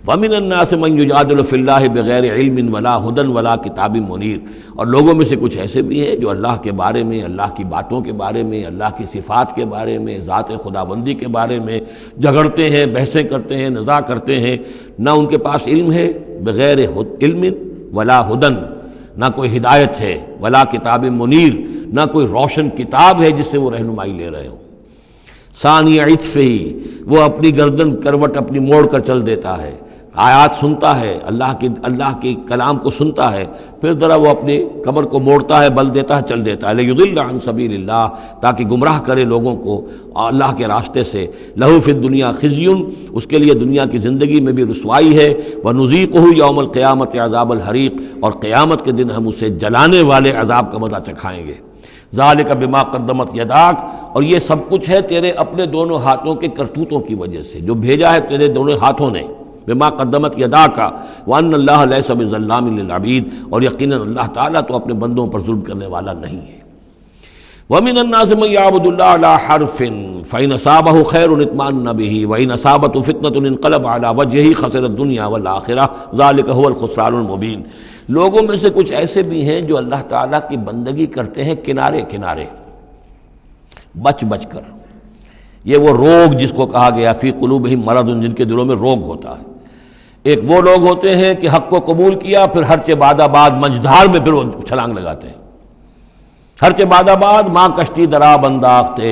وَمِنَ النَّاسِ مَن يُجَادِلُ فِي اللَّهِ بِغَيْرِ عِلْمٍ وَلَا هُدًى وَلَا كِتَابٍ مُنِيرٍ، اور لوگوں میں سے کچھ ایسے بھی ہیں جو اللہ کے بارے میں، اللہ کی باتوں کے بارے میں، اللہ کی صفات کے بارے میں، ذات خداوندی کے بارے میں جھگڑتے ہیں، بحثیں کرتے ہیں، نزاع کرتے ہیں، نہ ان کے پاس علم ہے، بغیر علم ولا ہدن، نہ کوئی ہدایت ہے، ولا کتاب منیر، نہ کوئی روشن کتاب ہے جس سے وہ رہنمائی لے رہے ہوں۔ ثانی عطف ہی، وہ اپنی گردن کروٹ اپنی موڑ کر چل دیتا ہے، آیات سنتا ہے، اللہ کی کلام کو سنتا ہے، پھر ذرا وہ اپنی کمر کو موڑتا ہے، بل دیتا ہے، چل دیتا ہے، لیضل عن سبیل اللہ، تاکہ گمراہ کرے لوگوں کو اللہ کے راستے سے۔ لہو فی الدنیا خزی، اس کے لیے دنیا کی زندگی میں بھی رسوائی ہے، ونذیقہ یوم القیامت عذاب الحریق، اور قیامت کے دن ہم اسے جلانے والے عذاب کا مزہ چکھائیں گے۔ ذالک بما قدمت یداک، اور یہ سب کچھ ہے تیرے اپنے دونوں ہاتھوں کے کرتوتوں کی وجہ سے، جو بھیجا ہے تیرے دونوں ہاتھوں نے، بما قدمت یداک، وان اللہ لیس بظلام للعبید، اور یقیناً اللہ تعالیٰ تو اپنے بندوں پر ظلم کرنے والا نہیں ہے۔ ومن الناس من يعبد الله على حرف فإن أصابه خير اطمأن به وإن أصابته فتنة انقلب على وجهه خسر الدنيا والآخرة ذلك هو الخسران المبين۔ لوگوں میں سے کچھ ایسے بھی ہیں جو اللہ تعالیٰ کی بندگی کرتے ہیں کنارے کنارے، بچ بچ کر۔ یہ وہ روگ جس کو کہا گیا فی قلوبہم مرض، جن کے دلوں میں روگ ہوتا ہے۔ ایک وہ لوگ ہوتے ہیں کہ حق کو قبول کیا، پھر ہرچہ بعد آباد منجدھار میں پھر وہ چھلانگ لگاتے ہیں، ہرچہ بعد آباد ماں کشتی دراب انداختے،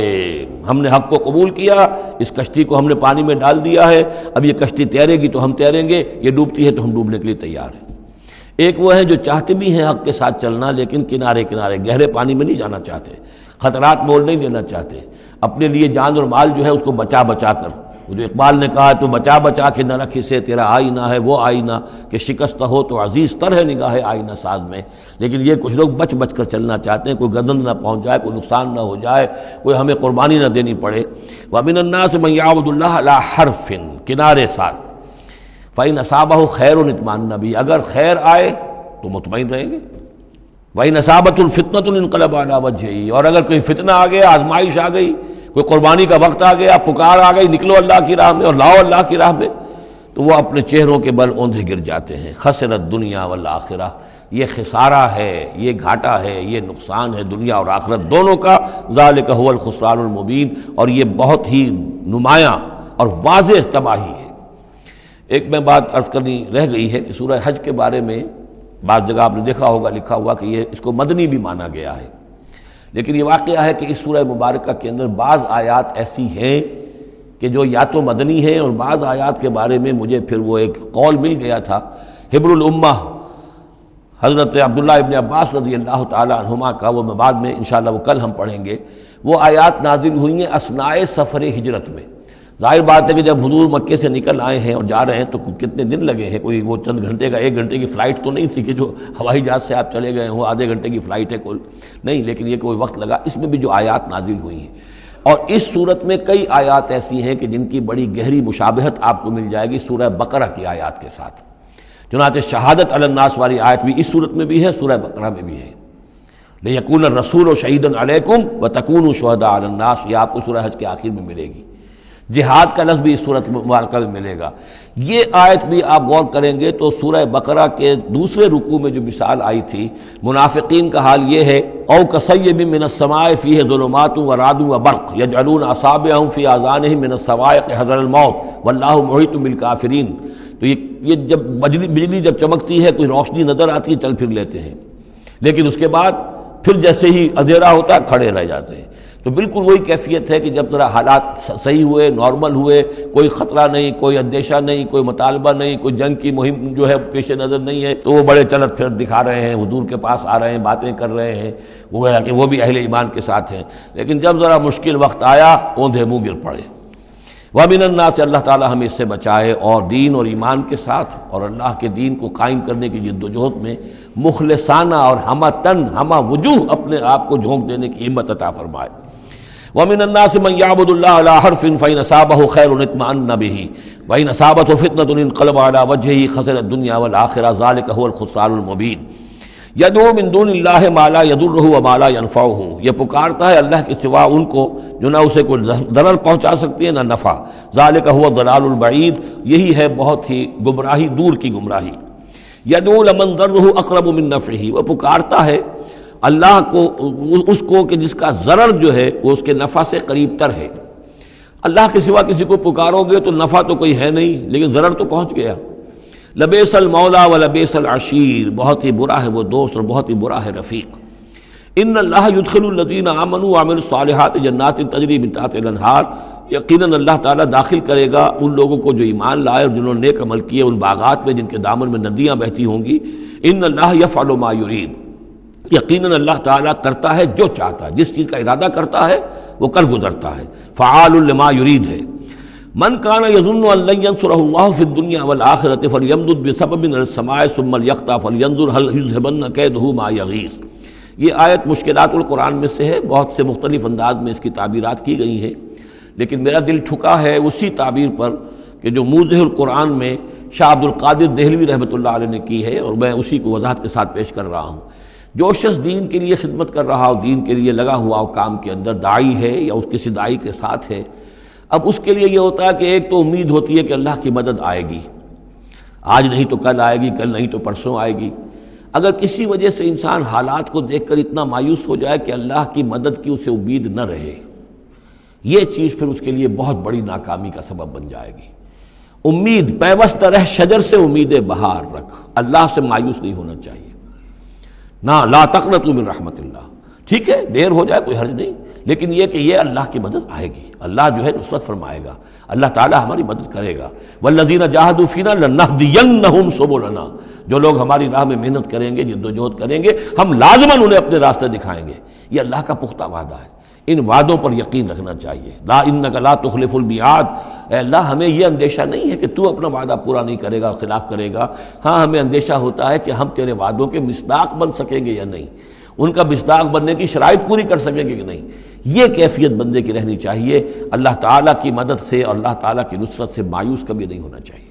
ہم نے حق کو قبول کیا، اس کشتی کو ہم نے پانی میں ڈال دیا ہے، اب یہ کشتی تیرے گی تو ہم تیریں گے، یہ ڈوبتی ہے تو ہم ڈوبنے کے لیے تیار ہیں۔ ایک وہ ہیں جو چاہتے بھی ہیں حق کے ساتھ چلنا، لیکن کنارے کنارے گہرے پانی میں نہیں جانا چاہتے، خطرات مول نہیں لینا چاہتے، اپنے لیے جان اور مال جو ہے اس کو بچا بچا کر، وہ جو اقبال نے کہا تو بچا بچا کے نہ رکھ اسے، تیرا آئینہ ہے وہ آئینہ کہ شکست ہو تو عزیز تر ہے نگاہ آئینہ ساز میں۔ لیکن یہ کچھ لوگ بچ بچ کر چلنا چاہتے ہیں، کوئی گردن نہ پہنچ جائے، کوئی نقصان نہ ہو جائے، کوئی ہمیں قربانی نہ دینی پڑے۔ وَمِنَ النَّاسِ مَن يَعْبُدُ اللَّهَ عَلَى حَرْفٍ، کنارے ساتھ، فَإِنْ أَصَابَهُ خَيْرٌ اطْمَأَنَّ بِهِ، اگر خیر آئے تو مطمئن رہیں گے، وَإِنْ أَصَابَتْهُ الْفِتْنَةُ انقلب عَلَى وَجْهِهِ، اور اگر کوئی فتنہ آ گیا، آزمائش آ گئی، کوئی قربانی کا وقت آ گیا، پکار آ گئی، نکلو اللہ کی راہ میں اور لاؤ اللہ کی راہ میں، تو وہ اپنے چہروں کے بل اوندھے گر جاتے ہیں۔ خسرت دنیا والآخرہ، یہ خسارہ ہے، یہ گھاٹا ہے، یہ نقصان ہے دنیا اور آخرت دونوں کا۔ ذالک هو الخسران المبین، اور یہ بہت ہی نمایاں اور واضح تباہی ہے۔ ایک میں بات عرض کرنی رہ گئی ہے کہ سورہ حج کے بارے میں بعض جگہ آپ نے دیکھا ہوگا لکھا ہوا کہ یہ اس کو مدنی بھی مانا گیا ہے، لیکن یہ واقعہ ہے کہ اس سورہ مبارکہ کے اندر بعض آیات ایسی ہیں کہ جو یا تو مدنی ہیں، اور بعض آیات کے بارے میں مجھے پھر وہ ایک قول مل گیا تھا حبر الامہ حضرت عبداللہ ابن عباس رضی اللہ تعالی عنہما کا، وہ میں بعد میں انشاءاللہ وہ کل ہم پڑھیں گے۔ وہ آیات نازل ہوئی ہیں اثناء سفر ہجرت میں۔ ظاہر بات ہے کہ جب حضور مکے سے نکل آئے ہیں اور جا رہے ہیں تو کتنے دن لگے ہیں، کوئی وہ چند گھنٹے کا، 1 گھنٹے کی فلائٹ تو نہیں تھی کہ جو ہوائی جہاز سے آپ چلے گئے ہوں، آدھے گھنٹے کی فلائٹ ہے کل نہیں، لیکن یہ کوئی وقت لگا۔ اس میں بھی جو آیات نازل ہوئی ہیں، اور اس صورت میں کئی آیات ایسی ہیں کہ جن کی بڑی گہری مشابہت آپ کو مل جائے گی سورہ بقرہ کی آیات کے ساتھ۔ چنانچہ شہادت علی الناس والی آیت بھی اس صورت میں بھی ہے، سورہ بقرہ میں بھی ہے، لِيَكُونَ الرَّسُولُ شَهِيدًا عَلَيْكُمْ وَتَكُونُوا شُهَدَاءَ عَلَى النَّاسِ، یہ آپ کو سورہ حج کے آخر میں ملے گی۔ جہاد کا لفظ بھی اس صورت مبارکہ میں ملے گا۔ یہ آیت بھی آپ غور کریں گے تو سورہ بقرہ کے دوسرے رکوع میں جو مثال آئی تھی، منافقین کا حال یہ ہے، او کصیب من السماء فیہ ظلمات ورعد وبرق یجعلون اصابعهم فی آذانہم من الصواعق حذر الموت واللہ محیط بالکافرین۔ تو یہ جب بجلی جب چمکتی ہے، کوئی روشنی نظر آتی ہے، چل پھر لیتے ہیں، لیکن اس کے بعد پھر جیسے ہی اندھیرا ہوتا ہے کھڑے رہ جاتے ہیں۔ تو بالکل وہی کیفیت ہے کہ جب ذرا حالات صحیح ہوئے، نارمل ہوئے، کوئی خطرہ نہیں، کوئی اندیشہ نہیں، کوئی مطالبہ نہیں، کوئی جنگ کی مہم جو ہے پیش نظر نہیں ہے، تو وہ بڑے چلت پھر دکھا رہے ہیں، حضور کے پاس آ رہے ہیں، باتیں کر رہے ہیں، وہ ہے کہ وہ بھی اہل ایمان کے ساتھ ہیں۔ لیکن جب ذرا مشکل وقت آیا، اوندھے منہ گر پڑے۔ وَمِنَ النَّاسِ، اللہ تعالی ہمیں اس سے بچائے، اور دین اور ایمان کے ساتھ اور اللہ کے دین کو قائم کرنے کی جد و جہد میں مخلصانہ اور ہمہ تن ہمہ وجوہ اپنے آپ کو جھونک دینے کی ہمت عطا فرمائے۔ وَمِنَ النَّاسِ مَن يَعْبُدُ اللَّهَ عَلَى حَرْفٍ فَإِنْ أَصَابَهُ خَيْرٌ اطْمَأَنَّ بِهِ وَإِنْ أَصَابَتْهُ فِتْنَةٌ انقلب عَلَى وَجْهِهِ خَسِرَ الدُّنْيَا وَالْآخِرَةَ ذَلِكَ هُوَ الْخُسْرَانُ الْمُبِينُ۔ یدعو من دون اللہ ما لا یضرہ وما لا ینفعہ، یہ پکارتا ہے اللہ کے سوا ان کو جو نہ اسے کوئی ضرر پہنچا سکتی ہے نہ نفع، ذالک هو الضلال البعید، یہی ہے بہت ہی گمراہی، دور کی گمراہی۔ یدعو لمن ضرہ اقرب من نفعہ، وہ پکارتا ہے اللہ کو، اس کو کہ جس کا ضرر جو ہے وہ اس کے نفع سے قریب تر ہے۔ اللہ کے سوا کسی کو پکارو گے تو نفع تو کوئی ہے نہیں، لیکن ضرر تو پہنچ گیا۔ لبیس المولا و لبیس العشیر، بہت ہی برا ہے وہ دوست اور بہت ہی برا ہے رفیق۔ ان اللہ یدخل الذین آمنوا وعملوا الصالحات جنات تجری من تحتها الانہار، یقیناً اللہ تعالیٰ داخل کرے گا ان لوگوں کو جو ایمان لائے اور جنہوں نے نیک عمل کیے ان باغات میں جن کے دامن میں ندیاں بہتی ہوں گی۔ ان اللہ یفعل ما یرید، یقیناً اللہ تعالیٰ کرتا ہے جو چاہتا ہے، جس چیز کا ارادہ کرتا ہے وہ کر گزرتا ہے، فعال لما یرید ہے۔ من کان یظن ان لن ینصرہ اللہ فی الدنیا والآخرۃ فلیمدد بسبب من السماء ثم لیقطع فلینظر هل یذهبن کیدہ ما یغیظ۔ یہ آیت مشکلات القرآن میں سے ہے، بہت سے مختلف انداز میں اس کی تعبیرات کی گئی ہیں، لیکن میرا دل ٹھکا ہے اسی تعبیر پر کہ جو موضح القرآن میں شاہ عبد القادر دہلوی رحمۃ اللہ علیہ نے کی ہے، اور میں اسی کو وضاحت کے ساتھ پیش کر رہا ہوں۔ جو شخص دین کے لیے خدمت کر رہا ہو، دین کے لیے لگا ہوا ہو کام کے اندر، داعی ہے یا اس کسی داعی کے ساتھ ہے، اب اس کے لیے یہ ہوتا ہے کہ ایک تو امید ہوتی ہے کہ اللہ کی مدد آئے گی، آج نہیں تو کل آئے گی، کل نہیں تو پرسوں آئے گی۔ اگر کسی وجہ سے انسان حالات کو دیکھ کر اتنا مایوس ہو جائے کہ اللہ کی مدد کی اسے امید نہ رہے، یہ چیز پھر اس کے لیے بہت بڑی ناکامی کا سبب بن جائے گی۔ امید پیوست رہ شجر سے امید بہار رکھ، اللہ سے مایوس نہیں ہونا چاہیے، نہ لا تقنطوا من رحمت اللہ۔ ٹھیک ہے دیر ہو جائے کوئی حرج نہیں، لیکن یہ کہ یہ اللہ کی مدد آئے گی، اللہ جو ہے نصرت فرمائے گا، اللہ تعالی ہماری مدد کرے گا۔ والذین جاہدوا فینا لنہدینہم سبلنا، جو لوگ ہماری راہ میں محنت کریں گے، جدوجہد کریں گے، ہم لازماً انہیں اپنے راستے دکھائیں گے۔ یہ اللہ کا پختہ وعدہ ہے، ان وعدوں پر یقین رکھنا چاہیے۔ لا انک لا تخلف المیعاد، اے اللہ ہمیں یہ اندیشہ نہیں ہے کہ تو اپنا وعدہ پورا نہیں کرے گا، خلاف کرے گا، ہاں ہمیں اندیشہ ہوتا ہے کہ ہم تیرے وعدوں کے مصداق بن سکیں گے یا نہیں، ان کا مصداق بننے کی شرائط پوری کر سکیں گے کہ نہیں۔ یہ کیفیت بندے کی رہنی چاہیے، اللہ تعالیٰ کی مدد سے اور اللہ تعالیٰ کی نصرت سے مایوس کبھی نہیں ہونا چاہیے۔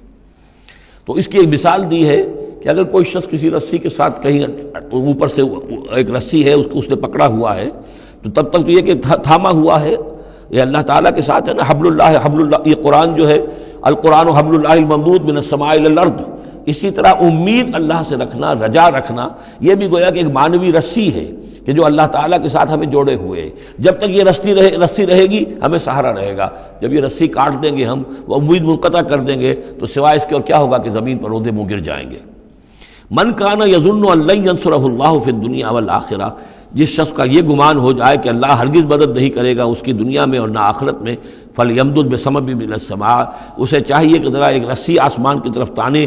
تو اس کی ایک مثال دی ہے کہ اگر کوئی شخص کسی رسی کے ساتھ کہیں اوپر سے ایک رسی ہے اس کو اس نے پکڑا ہوا ہے، تو تب تک تو یہ کہ تھاما ہوا ہے، یہ اللہ تعالیٰ کے ساتھ ہے نا، حبل اللہ، حبل اللہ، یہ قرآن جو ہے القرآن حبل اللہ الممدود من السماء الی الارض۔ اسی طرح امید اللہ سے رکھنا، رجا رکھنا، یہ بھی گویا کہ ایک معنوی رسی ہے کہ جو اللہ تعالیٰ کے ساتھ ہمیں جوڑے ہوئے ہے۔ جب تک یہ رسی رہے گی ہمیں سہارا رہے گا، جب یہ رسی کاٹ دیں گے ہم، وہ امید منقطع کر دیں گے، تو سوائے اس کے اور کیا ہوگا کہ زمین پر رودے منہ گر جائیں گے۔ من کان یظن ان لن ینصرہ اللہ فی الدنیا والآخرہ، جس شخص کا یہ گمان ہو جائے کہ اللہ ہرگز مدد نہیں کرے گا اس کی دنیا میں اور نہ آخرت میں، فلیمدد بسبب من السماء، اسے چاہیے کہ ذرا ایک رسی آسمان کی طرف تانے،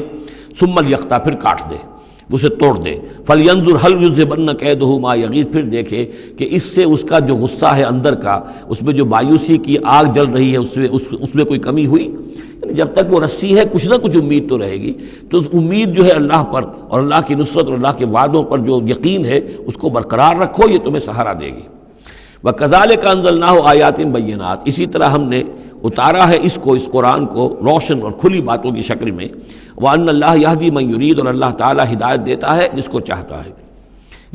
ثم لیقطع، پھر کاٹ دے، اسے توڑ دے، فلینظر هل یذهبن کیدہ ما یغیظ، پھر دیکھے کہ اس سے اس کا جو غصہ ہے اندر کا، اس میں جو مایوسی کی آگ جل رہی ہے اس میں کوئی کمی ہوئی۔ جب تک وہ رسی ہے کچھ نہ کچھ امید تو رہے گی، تو اس امید جو ہے اللہ پر اور اللہ کی نصرت اور اللہ کے وعدوں پر جو یقین ہے اس کو برقرار رکھو، یہ تمہیں سہارا دے گی۔ وَكَذَلِكَ أَنزَلْنَاهُ آيَاتٍ بَيِّنَاتٍ، اسی طرح ہم نے اتارا ہے اس قرآن کو روشن اور کھلی باتوں کی شکل میں۔ وَأَنَّ اللَّهَ يَهْدِي مَن يُرِيدُ، اور اللہ تعالیٰ ہدایت دیتا ہے جس کو چاہتا ہے،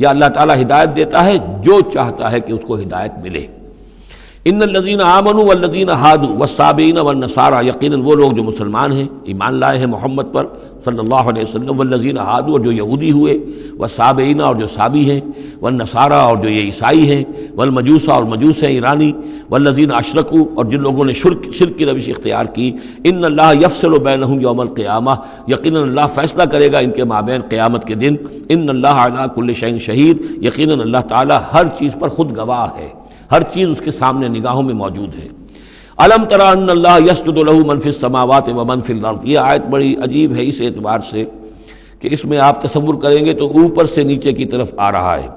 یا اللہ تعالیٰ ہدایت دیتا ہے جو چاہتا ہے کہ اس کو ہدایت ملے۔ ان الذین آمنوا والذین ہادوا والصابئین والنصارى، یقیناً وہ لوگ جو مسلمان ہیں، ایمان لائے ہیں محمد پر صلی اللہ علیہ وسلم، والذین ہادوا، اور جو یہودی ہوئے، والصابئین، اور جو صابی ہیں، والنصارى، اور جو یہ عیسائی ہیں، والمجوس، اور مجوس ہیں ایرانی، والذین اشرکوا، اور جن لوگوں نے شرک کی روش اختیار کی، ان اللہ یفصل بینہم یوم القیامہ، یقیناً اللہ فیصلہ کرے گا ان کے مابین قیامت کے دن۔ ان اللہ علی کل شیء شہید، یقیناً اللہ تعالیٰ ہر چیز پر خود گواہ ہے، ہر چیز اس کے سامنے نگاہوں میں موجود ہے۔ الم تری ان اللہ یسجد لہ من فی السماوات ومن فی الارض، یہ آیت بڑی عجیب ہے اس اعتبار سے کہ اس میں آپ تصور کریں گے تو اوپر سے نیچے کی طرف آ رہا ہے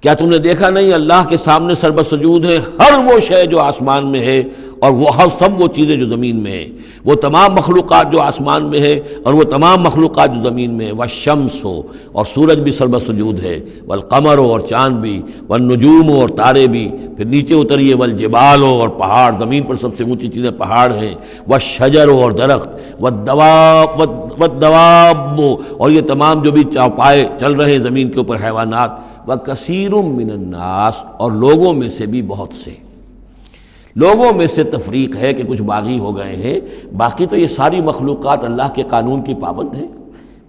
کیا تم نے دیکھا نہیں اللہ کے سامنے سربسجود ہے ہر وہ شے جو آسمان میں ہے اور وہ سب وہ چیزیں جو زمین میں ہیں، وہ تمام مخلوقات جو آسمان میں ہے اور وہ تمام مخلوقات جو زمین میں ہے، والشمس ہو اور سورج بھی سربسجود ہے، والقمر ہو اور چاند بھی، والنجوم ہو اور تارے بھی، پھر نیچے اتریے والجبال ہو اور پہاڑ، زمین پر سب سے اونچی چیزیں پہاڑ ہیں، والشجر ہو اور درخت، والدواب اور یہ تمام جو بھی چوپائے چل رہے ہیں زمین کے اوپر حیوانات، وَكَثِيرٌ مِّنَ النَّاسِ اور لوگوں میں سے بھی بہت سے، لوگوں میں سے تفریق ہے کہ کچھ باغی ہو گئے ہیں، باقی تو یہ ساری مخلوقات اللہ کے قانون کی پابند ہیں،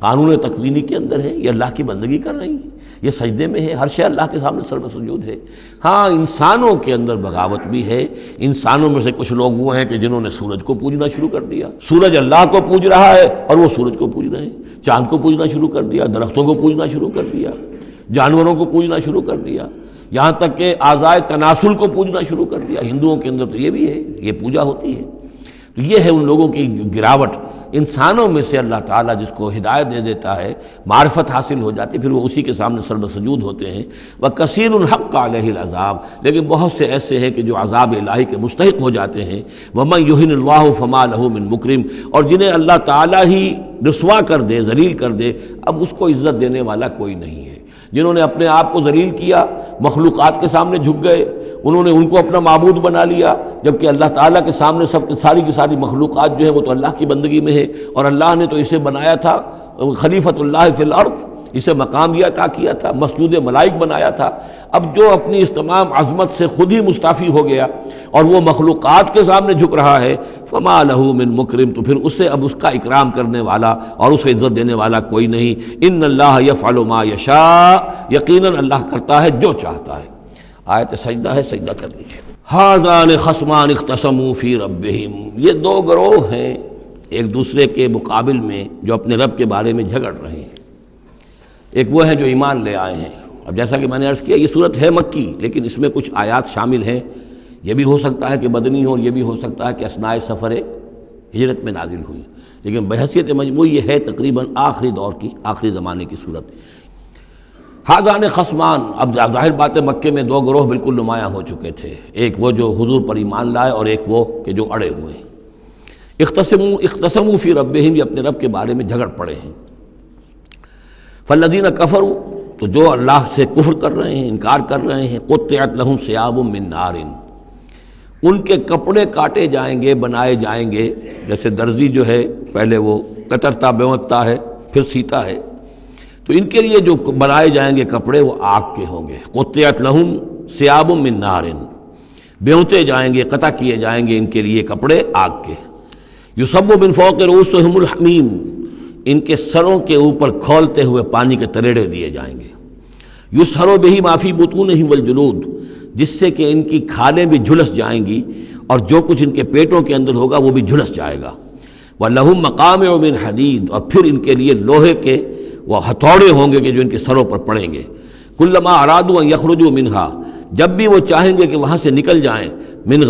قانون تکوینی کے اندر ہے، یہ اللہ کی بندگی کر رہی ہیں، یہ سجدے میں ہے، ہر شے اللہ کے سامنے سربسجود ہے۔ ہاں انسانوں کے اندر بغاوت بھی ہے، انسانوں میں سے کچھ لوگ وہ ہیں کہ جنہوں نے سورج کو پوجنا شروع کر دیا، سورج اللہ کو پوج رہا ہے اور وہ سورج کو پوج رہے ہیں، چاند کو پوجنا شروع کر دیا، درختوں کو پوجنا شروع کر دیا، جانوروں کو پوجنا شروع کر دیا، یہاں تک کہ اعضائے تناسل کو پوجنا شروع کر دیا۔ ہندوؤں کے اندر تو یہ بھی ہے، یہ پوجا ہوتی ہے۔ تو یہ ہے ان لوگوں کی گراوٹ۔ انسانوں میں سے اللہ تعالیٰ جس کو ہدایت دے دیتا ہے، معرفت حاصل ہو جاتی، پھر وہ اسی کے سامنے سربسجود ہوتے ہیں۔ وَكَثِيرٌ حَقَّ عَلَيْهِ الْعَذَابُ لیکن بہت سے ایسے ہیں کہ جو عذاب الہی کے مستحق ہو جاتے ہیں۔ وَمَن يُهِنِ اللَّهُ فَمَا لَهُ مِن مُكْرِمٍ اور جنہیں اللہ تعالیٰ ہی رسوا کر دے، ذلیل کر دے، اب اس کو عزت دینے والا کوئی نہیں ہے۔ جنہوں نے اپنے آپ کو ذلیل کیا، مخلوقات کے سامنے جھک گئے، انہوں نے ان کو اپنا معبود بنا لیا، جبکہ اللہ تعالیٰ کے سامنے ساری کی ساری مخلوقات جو ہے وہ تو اللہ کی بندگی میں ہے، اور اللہ نے تو اسے بنایا تھا خلیفۃ اللہ فی الارض، اسے مقام یہ عطا کیا تھا، مسجود ملائک بنایا تھا۔ اب جو اپنی اس تمام عظمت سے خود ہی مستعفی ہو گیا اور وہ مخلوقات کے سامنے جھک رہا ہے، فما لہ من مکرم تو پھر اسے اب اس کا اکرام کرنے والا اور اسے عزت دینے والا کوئی نہیں۔ ان اللہ یفعل ما یشاء یقیناً اللہ کرتا ہے جو چاہتا ہے۔ آیت سجدہ ہے، سجدہ کر لیجیے۔ ھذان خصمان اختصموا فی ربہم یہ دو گروہ ہیں ایک دوسرے کے مقابل میں جو اپنے رب کے بارے میں جھگڑ رہے ہیں۔ ایک وہ ہیں جو ایمان لے آئے ہیں۔ اب جیسا کہ میں نے عرض کیا یہ صورت ہے مکی، لیکن اس میں کچھ آیات شامل ہیں، یہ بھی ہو سکتا ہے کہ مدنی ہو، یہ بھی ہو سکتا ہے کہ اثناء سفر ہجرت میں نازل ہوئی، لیکن بحیثیت مجموع یہ ہے تقریباً آخری دور کی، آخری زمانے کی صورت۔ ھذان خصمان اب ظاہر بات ہے مکے میں دو گروہ بالکل نمایاں ہو چکے تھے، ایک وہ جو حضور پر ایمان لائے اور ایک وہ کہ جو اڑے ہوئے ہیں۔ اختصموا فی ربہم یہ اپنے رب کے بارے میں جھگڑ پڑے ہیں۔ فالذین کفروا تو جو اللہ سے کفر کر رہے ہیں، انکار کر رہے ہیں، قطعت لہم ثیاب من نار ان کے کپڑے کاٹے جائیں گے، بنائے جائیں گے، جیسے درزی جو ہے پہلے وہ کترتا بیوتتا ہے پھر سیتا ہے، تو ان کے لیے جو بنائے جائیں گے کپڑے وہ آگ کے ہوں گے۔ قطعت لہم ثیاب من نار بیوتے جائیں گے، قطع کیے جائیں گے ان کے لیے کپڑے آگ کے۔ یصب من فوق رؤوسہم الحمیم ان کے سروں کے اوپر کھولتے ہوئے پانی کے تریڑے دیے جائیں گے۔ یسحر بہ ما فی بطونہم والجلود جس سے کہ ان کی کھالیں بھی جھلس جائیں گی اور جو کچھ ان کے پیٹوں کے اندر ہوگا وہ بھی جھلس جائے گا۔ وَلَهُم مَّقَامِعُ مِنْ حَدِيدٍ اور پھر ان کے لیے لوہے کے وہ ہتھوڑے ہوں گے کہ جو ان کے سروں پر پڑیں گے۔ كُلَّمَا أَرَادُوا أَن يَخْرُجُوا مِنْهَا جب بھی وہ چاہیں گے کہ وہاں سے نکل جائیں، من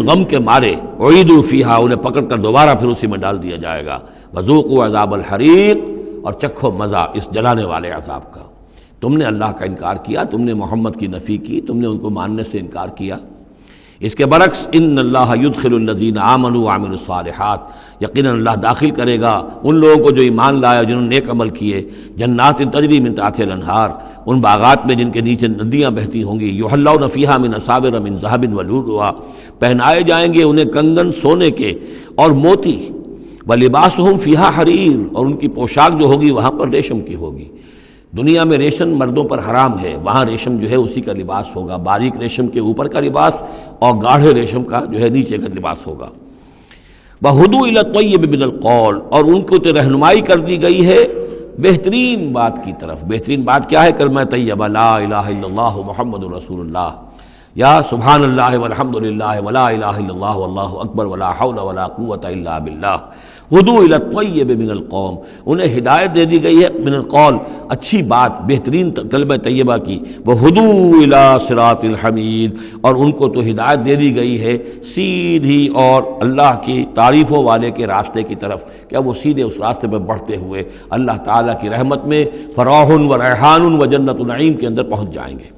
غم کے مارے، اعیدوا فیہا انہیں پکڑ کر دوبارہ پھر اسی میں ڈال دیا جائے گا۔ وذوقوا عذاب الحریق اور چکھو مزہ اس جلانے والے عذاب کا۔ تم نے اللہ کا انکار کیا، تم نے محمد کی نفی کی، تم نے ان کو ماننے سے انکار کیا۔ اس کے برعکس ان اللہ یدخل الذین آمنوا وعملوا الصالحات یقیناً اللہ داخل کرے گا ان لوگوں کو جو ایمان لائے اور جنہوں نے نیک عمل کیے، جنات تجری من تحتها الانہار ان باغات میں جن کے نیچے ندیاں بہتی ہوں گی، یحلون فیہا من اساور من ذہب ولؤلؤا پہنائے جائیں گے انہیں کنگن سونے کے اور موتی، ولباسہم فیہا حریر اور ان کی پوشاک جو ہوگی وہاں پر ریشم کی ہوگی۔ دنیا میں ریشم مردوں پر حرام ہے، وہاں ریشم جو ہے اسی کا لباس ہوگا، باریک ریشم کے اوپر کا لباس اور گاڑھے ریشم کا جو ہے نیچے کا لباس ہوگا۔ وَہُدُوا إِلَى الطَّيِّبِ مِنَ الْقَوْلِ اور ان کو تو رہنمائی کر دی گئی ہے بہترین بات کی طرف۔ بہترین بات کیا ہے؟ کلمہ طیبہ لا الہ الا اللہ محمد رسول اللہ، یا سبحان اللہ والحمد للہ ولا الہ الا اللہ واللہ اکبر ولا حول ولا قوۃ الا باللہ۔ ہدوا الی الطیب من القول انہیں ہدایت دے دی گئی ہے من القول اچھی بات، بہترین کلمہ طیبہ کی۔ وہدوا الی صراط الحمید اور ان کو تو ہدایت دے دی گئی ہے سیدھی اور اللہ کی تعریفوں والے کے راستے کی طرف، کہ وہ سیدھے اس راستے پر بڑھتے ہوئے اللہ تعالیٰ کی رحمت میں فراح و ریحان و جنت النعیم کے اندر پہنچ جائیں گے۔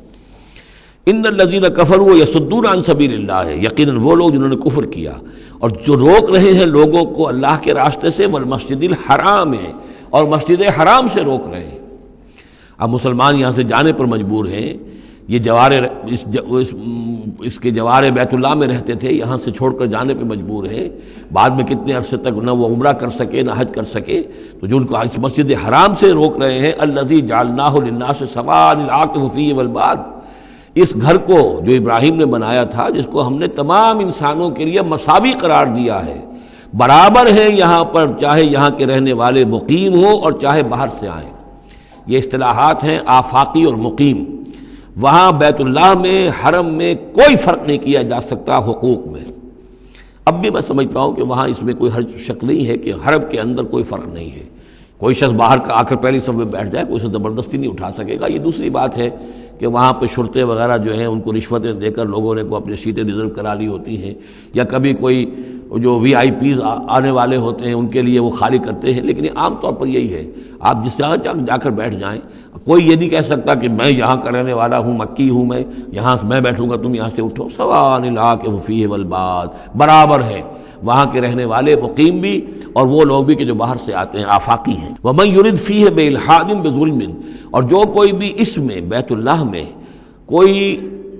ان الذین کفروا یصدون عن سبیل اللہ، یقیناً وہ لوگ جنہوں نے کفر کیا اور جو روک رہے ہیں لوگوں کو اللہ کے راستے سے، والمسجد الحرام ہے، اور مسجد حرام سے روک رہے ہیں۔ اب مسلمان یہاں سے جانے پر مجبور ہیں، یہ جوار اس کے جوار بیت اللہ میں رہتے تھے، یہاں سے چھوڑ کر جانے پہ مجبور ہیں، بعد میں کتنے عرصے تک نہ وہ عمرہ کر سکے نہ حج کر سکے، تو جو ان کو اس مسجد حرام سے روک رہے ہیں، الذی جعلناہ للناس سواء العاکف فیہ والباد، اس گھر کو جو ابراہیم نے بنایا تھا، جس کو ہم نے تمام انسانوں کے لیے مساوی قرار دیا ہے، برابر ہے یہاں پر، چاہے یہاں کے رہنے والے مقیم ہوں اور چاہے باہر سے آئیں۔ یہ اصطلاحات ہیں آفاقی اور مقیم۔ وہاں بیت اللہ میں، حرم میں کوئی فرق نہیں کیا جا سکتا حقوق میں۔ اب بھی میں سمجھتا ہوں کہ وہاں اس میں کوئی حرج شک نہیں ہے کہ حرم کے اندر کوئی فرق نہیں ہے۔ کوئی شخص باہر کا آ کر پہلی صف میں بیٹھ جائے، کوئی اسے زبردستی نہیں اٹھا سکے گا۔ یہ دوسری بات ہے کہ وہاں پہ شرطے وغیرہ جو ہیں ان کو رشوتیں دے کر لوگوں نے کو اپنی سیٹیں ریزرو کرا لی ہوتی ہیں، یا کبھی کوئی جو وی آئی پیز آنے والے ہوتے ہیں ان کے لیے وہ خالی کرتے ہیں، لیکن عام طور پر یہی ہے، آپ جس جگہ جا کر بیٹھ جائیں، کوئی یہ نہیں کہہ سکتا کہ میں یہاں کا رہنے والا ہوں، مکی ہوں، میں بیٹھوں گا، تم یہاں سے اٹھو۔ سواء العاکف فیہ والباد، برابر ہے وہاں کے رہنے والے مقیم بھی اور وہ لوگ بھی کہ جو باہر سے آتے ہیں، آفاقی ہیں۔ وَمَن يُرِدْ فِيهِ بِإِلْحَادٍ بِظُلْمٍ، اور جو کوئی بھی اس میں بیت اللہ میں کوئی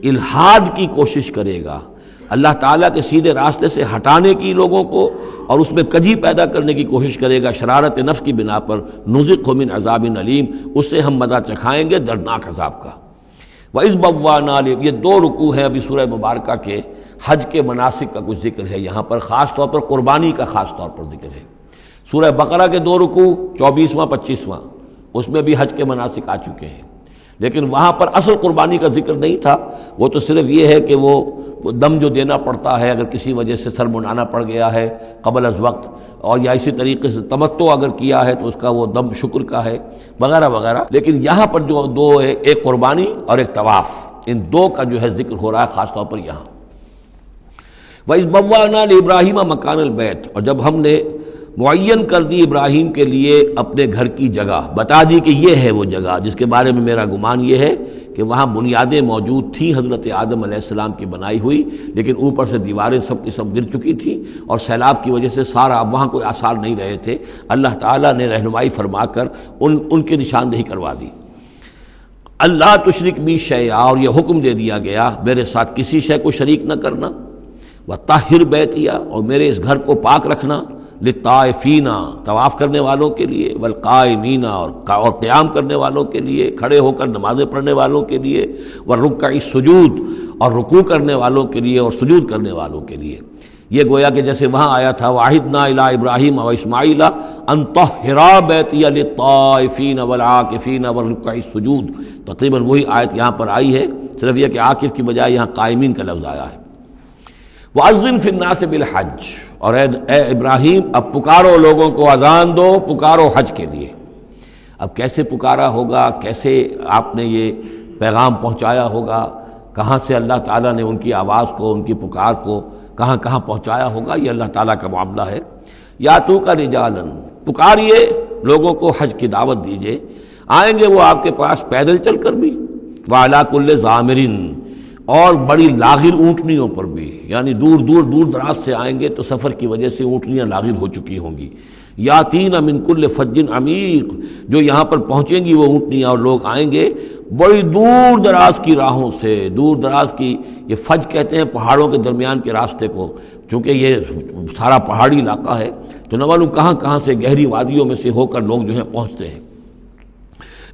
الحاد کی کوشش کرے گا، اللہ تعالیٰ کے سیدھے راستے سے ہٹانے کی لوگوں کو، اور اس میں کجی پیدا کرنے کی کوشش کرے گا شرارت نفس کی بنا پر، نُذِقْهُ مِنْ عَذَابٍ أَلِيمٍ، اس سے ہم مزہ چکھائیں گے دردناک عذاب کا۔ وَإِذْ بَوَّأْنَا، یہ دو رکوع ہیں ابھی سورہ مبارکہ کے، حج کے مناسک کا کچھ ذکر ہے یہاں پر، خاص طور پر قربانی کا خاص طور پر ذکر ہے۔ سورہ بقرہ کے دو رکوع 24واں 25واں، اس میں بھی حج کے مناسک آ چکے ہیں، لیکن وہاں پر اصل قربانی کا ذکر نہیں تھا، وہ تو صرف یہ ہے کہ وہ دم جو دینا پڑتا ہے اگر کسی وجہ سے سر منڈانا پڑ گیا ہے قبل از وقت، اور یا اسی طریقے سے تمتع اگر کیا ہے تو اس کا وہ دم شکر کا ہے وغیرہ وغیرہ۔ لیکن یہاں پر جو دو ہے، ایک قربانی اور ایک طواف، ان دو کا جو ہے ذکر ہو رہا ہے خاص طور پر یہاں۔ وَإِذْ بَوَّأْنَا لِإِبْرَاهِيمَ مَكَانَ الْبَيْتِ، اور جب ہم نے معین کر دی ابراہیم کے لیے اپنے گھر کی جگہ، بتا دی کہ یہ ہے وہ جگہ جس کے بارے میں میرا گمان یہ ہے کہ وہاں بنیادیں موجود تھیں حضرت آدم علیہ السلام کی بنائی ہوئی، لیکن اوپر سے دیواریں سب کی سب گر چکی تھیں اور سیلاب کی وجہ سے سارا اب وہاں کوئی آثار نہیں رہے تھے۔ اللہ تعالیٰ نے رہنمائی فرما کر ان کی نشاندہی کروا دی۔ اللہ تشرک بی شیئا، اور یہ حکم دے دیا گیا میرے ساتھ کسی شے کو شریک نہ کرنا، وطہر بیتیا، اور میرے اس گھر کو پاک رکھنا، للطائفین، طواف کرنے والوں کے لیے، والقائمین، اور قیام کرنے والوں کے لیے، کھڑے ہو کر نمازیں پڑھنے والوں کے لیے، والرکع السجود، اور رکوع کرنے والوں کے لیے اور سجود کرنے والوں کے لیے۔ یہ گویا کہ جیسے وہاں آیا تھا وَعَهِدْنَا إِلَىٰ إِبْرَاهِيمَ وَإِسْمَاعِيلَ أَن طَهِّرَا بَيْتِيَ لِلطَّائِفِينَ وَالْعَاكِفِينَ وَالرُّكَّعِ السُّجُودِ، تقریباً وہی آیت یہاں پر آئی ہے، صرف یہ کہ عاکف کی بجائے یہاں قائمین کا لفظ آیا ہے۔ وَأَذِّن فِي النَّاسِ بِالْحَجِّ، اور اے ابراہیم اب پکارو لوگوں کو، اذان دو، پکارو حج کے لیے۔ اب کیسے پکارا ہوگا، کیسے آپ نے یہ پیغام پہنچایا ہوگا، کہاں سے اللہ تعالیٰ نے ان کی آواز کو، ان کی پکار کو کہاں کہاں پہنچایا ہوگا، یہ اللہ تعالیٰ کا معاملہ ہے۔ یا تو کا رجالن، پکاریے لوگوں کو، حج کی دعوت دیجیے، آئیں گے وہ آپ کے پاس پیدل چل کر بھی، وعلی کل ضامر، اور بڑی لاغر اونٹنیوں پر بھی، یعنی دور دراز سے آئیں گے تو سفر کی وجہ سے اونٹنیاں لاغر ہو چکی ہوں گی۔ یاتین من کل فج عمیق، جو یہاں پر پہنچیں گی وہ اونٹنیاں اور لوگ آئیں گے بڑی دور دراز کی راہوں سے، دور دراز کی، یہ فج کہتے ہیں پہاڑوں کے درمیان کے راستے کو، چونکہ یہ سارا پہاڑی علاقہ ہے تو نہ معلوم کہاں کہاں سے گہری وادیوں میں سے ہو کر لوگ جو ہیں پہنچتے ہیں۔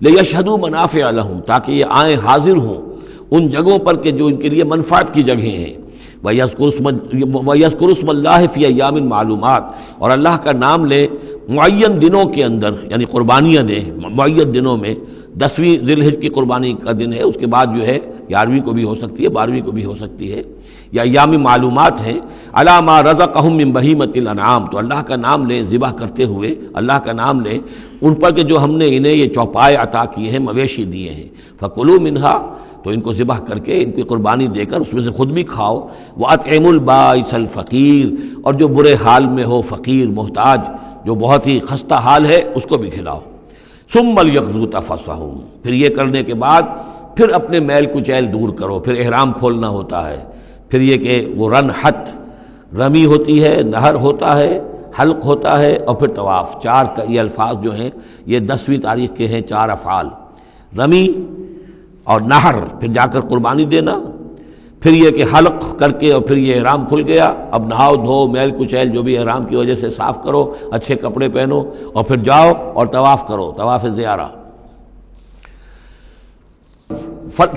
لیشہدوا منافع لہم، تاکہ یہ آئیں حاضر ہوں ان جگہوں پر کہ جو ان کے لیے منفعت کی جگہیں ہیں۔ وَيَذْكُرُ اسْمَ اللَّهِ فِي أَيَّامٍ مَعْلُومَاتٍ، اور اللہ کا نام لے معین دنوں کے اندر، یعنی قربانیاں دیں معین دنوں میں۔ 10ویں ذی الحجہ کی قربانی کا دن ہے، اس کے بعد جو ہے 11ویں کو بھی ہو سکتی ہے، 12ویں کو بھی ہو سکتی ہے، یا ایام معلومات ہیں۔ عَلَىٰ مَا رَزَقَهُم مِّن بَهِیمَةِ الْأَنْعَامِ، تو اللہ کا نام لیں ذبح کرتے ہوئے، اللہ کا نام لیں ان پر کہ جو ہم نے انہیں یہ چوپائے عطا کیے ہیں، مویشی دیے ہیں۔ فَكُلُوا مِنْهَا، تو ان کو ذبح کر کے، ان کی قربانی دے کر اس میں سے خود بھی کھاؤ۔ وَأَطْعِمُوا الْبَائِسَ الْفَقِيرَ، اور جو برے حال میں ہو، فقیر محتاج جو بہت ہی خستہ حال ہے، اس کو بھی کھلاؤ۔ ثُمَّ لْيَقْضُوا تَفَثَّهُمْ، پھر یہ کرنے کے بعد پھر اپنے میل کچیل دور کرو، پھر احرام کھولنا ہوتا ہے، پھر یہ کہ وہ رنحت رمی ہوتی ہے، نہر ہوتا ہے، حلق ہوتا ہے، اور پھر طواف۔ چار یہ الفاظ جو ہیں یہ 10ویں تاریخ کے ہیں، 4 افعال، رمی اور نہر، پھر جا کر قربانی دینا، پھر یہ کہ حلق کر کے اور پھر یہ احرام کھل گیا، اب نہاؤ دھو میل کچیل جو بھی احرام کی وجہ سے صاف کرو، اچھے کپڑے پہنو اور پھر جاؤ اور طواف کرو، طواف زیارہ۔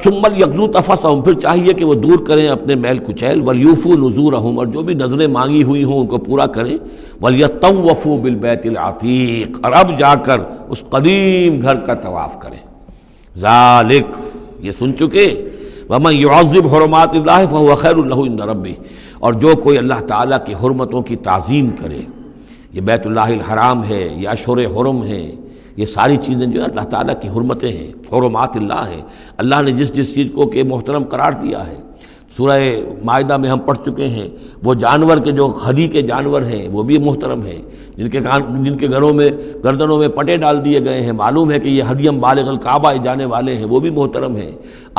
ثم لیقضوا تفثهم، پھر چاہیے کہ وہ دور کریں اپنے میل کچیل، ولیوفوا نذورهم، اور جو بھی نذریں مانگی ہوئی ہوں ان کو پورا کریں، ولیطوفوا بالبیت العتیق، اور اب جا کر اس قدیم گھر کا طواف کریں۔ ذالک، یہ سن چکے، ومن يعظم حرمات اللہ فهو خیر له عند ربہ، اور جو کوئی اللہ تعالیٰ کی حرمتوں کی تعظیم کرے، یہ بیت اللہ الحرام ہے، یہ اشہر حرم ہے، یہ ساری چیزیں جو ہے اللہ تعالیٰ کی حرمتیں ہیں، حرمات اللہ ہیں، اللہ نے جس جس چیز کو کہ محترم قرار دیا ہے۔ سورہ مائدہ میں ہم پڑھ چکے ہیں، وہ جانور کے جو ہدی کے جانور ہیں وہ بھی محترم ہیں، جن کے گھروں میں گردنوں میں پٹے ڈال دیے گئے ہیں، معلوم ہے کہ یہ ہدیم بالغ الکعبہ جانے والے ہیں، وہ بھی محترم ہیں۔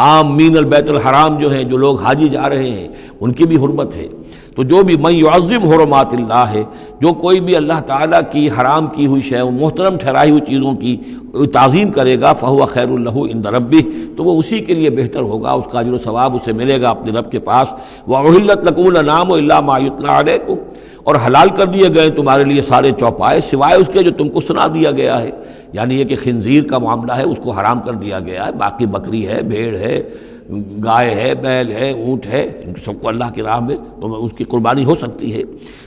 عام مین البیت الحرام جو ہیں، جو لوگ حاجی جا رہے ہیں، ان کی بھی حرمت ہے۔ تو جو بھی من یعظم حرمات اللہ ہے، جو کوئی بھی اللہ تعالیٰ کی حرام کی ہوئی شے، محترم ٹھہرائی ہوئی چیزوں کی تعظیم کرے گا، فہو خیر لہ عند ربہ، تو وہ اسی کے لیے بہتر ہوگا، اس کا اجر و ثواب اسے ملے گا اپنے رب کے پاس۔ وَأُحِلَّتْ لَكُمُ الْأَنْعَامُ إِلَّا مَا يُتْلَىٰ عَلَيْكُمْ، اور حلال کر دیے گئے تمہارے لیے سارے چوپائے سوائے اس کے جو تم کو سنا دیا گیا ہے، یعنی یہ کہ خنزیر کا معاملہ ہے اس کو حرام کر دیا گیا ہے، باقی بکری ہے، بھیڑ ہے، گائے ہے، بیل ہے، اونٹ ہے، ان سب کو اللہ کی راہ میں تو اس کی قربانی ہو سکتی ہے۔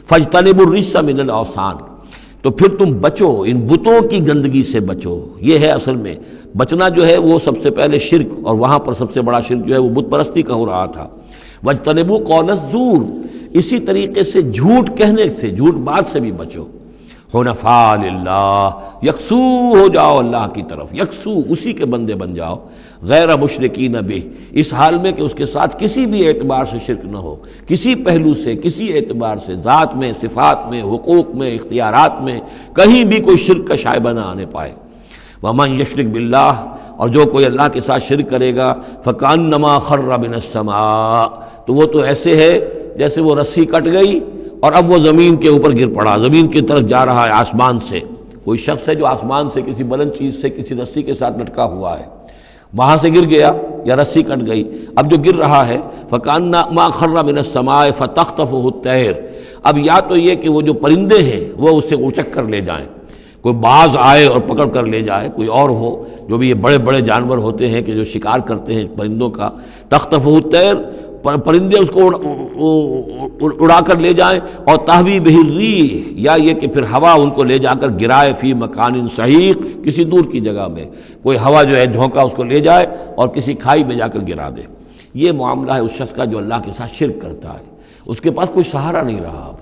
فاجتنبوا الرجس من الاوثان، تو پھر تم بچو، ان بتوں کی گندگی سے بچو۔ یہ ہے اصل میں بچنا جو ہے وہ سب سے پہلے شرک، اور وہاں پر سب سے بڑا شرک جو ہے وہ بت پرستی کا ہو رہا تھا۔ واجتنبوا قول الزور، اسی طریقے سے جھوٹ کہنے سے، جھوٹ بات سے بھی بچو۔ حنفاء للہ، یکسو ہو جاؤ اللہ کی طرف، یکسو اسی کے بندے بن جاؤ، غیر مشرکین بہ، اس حال میں کہ اس کے ساتھ کسی بھی اعتبار سے شرک نہ ہو، کسی پہلو سے، کسی اعتبار سے، ذات میں، صفات میں، حقوق میں، اختیارات میں، کہیں بھی کوئی شرک کا شائبہ نہ آنے پائے۔ ومن یشرک باللہ، اور جو کوئی اللہ کے ساتھ شرک کرے گا، فکأنما خر من السماء، تو وہ تو ایسے ہے جیسے وہ رسی کٹ گئی اور اب وہ زمین کے اوپر گر پڑا، زمین کی طرف جا رہا ہے آسمان سے۔ کوئی شخص ہے جو آسمان سے کسی بلند چیز سے کسی رسی کے ساتھ لٹکا ہوا ہے، وہاں سے گر گیا یا رسی کٹ گئی، اب جو گر رہا ہے فکأنما خر من السماء فتخطفه الطیر، اب یا تو یہ کہ وہ جو پرندے ہیں وہ اسے اچک کر لے جائیں، کوئی باز آئے اور پکڑ کر لے جائے، کوئی اور ہو، جو بھی یہ بڑے بڑے جانور ہوتے ہیں کہ جو شکار کرتے ہیں پرندوں کا، تخطفه الطیر، پرندے اس کو اڑا کر لے جائیں، اور تہوی بہ الریح، یا یہ کہ پھر ہوا ان کو لے جا کر گرائے فی مکان صحیح، کسی دور کی جگہ میں کوئی ہوا جو ہے جھونکا اس کو لے جائے اور کسی کھائی میں جا کر گرا دے۔ یہ معاملہ ہے اس شخص کا جو اللہ کے ساتھ شرک کرتا ہے، اس کے پاس کوئی سہارا نہیں رہا۔ اب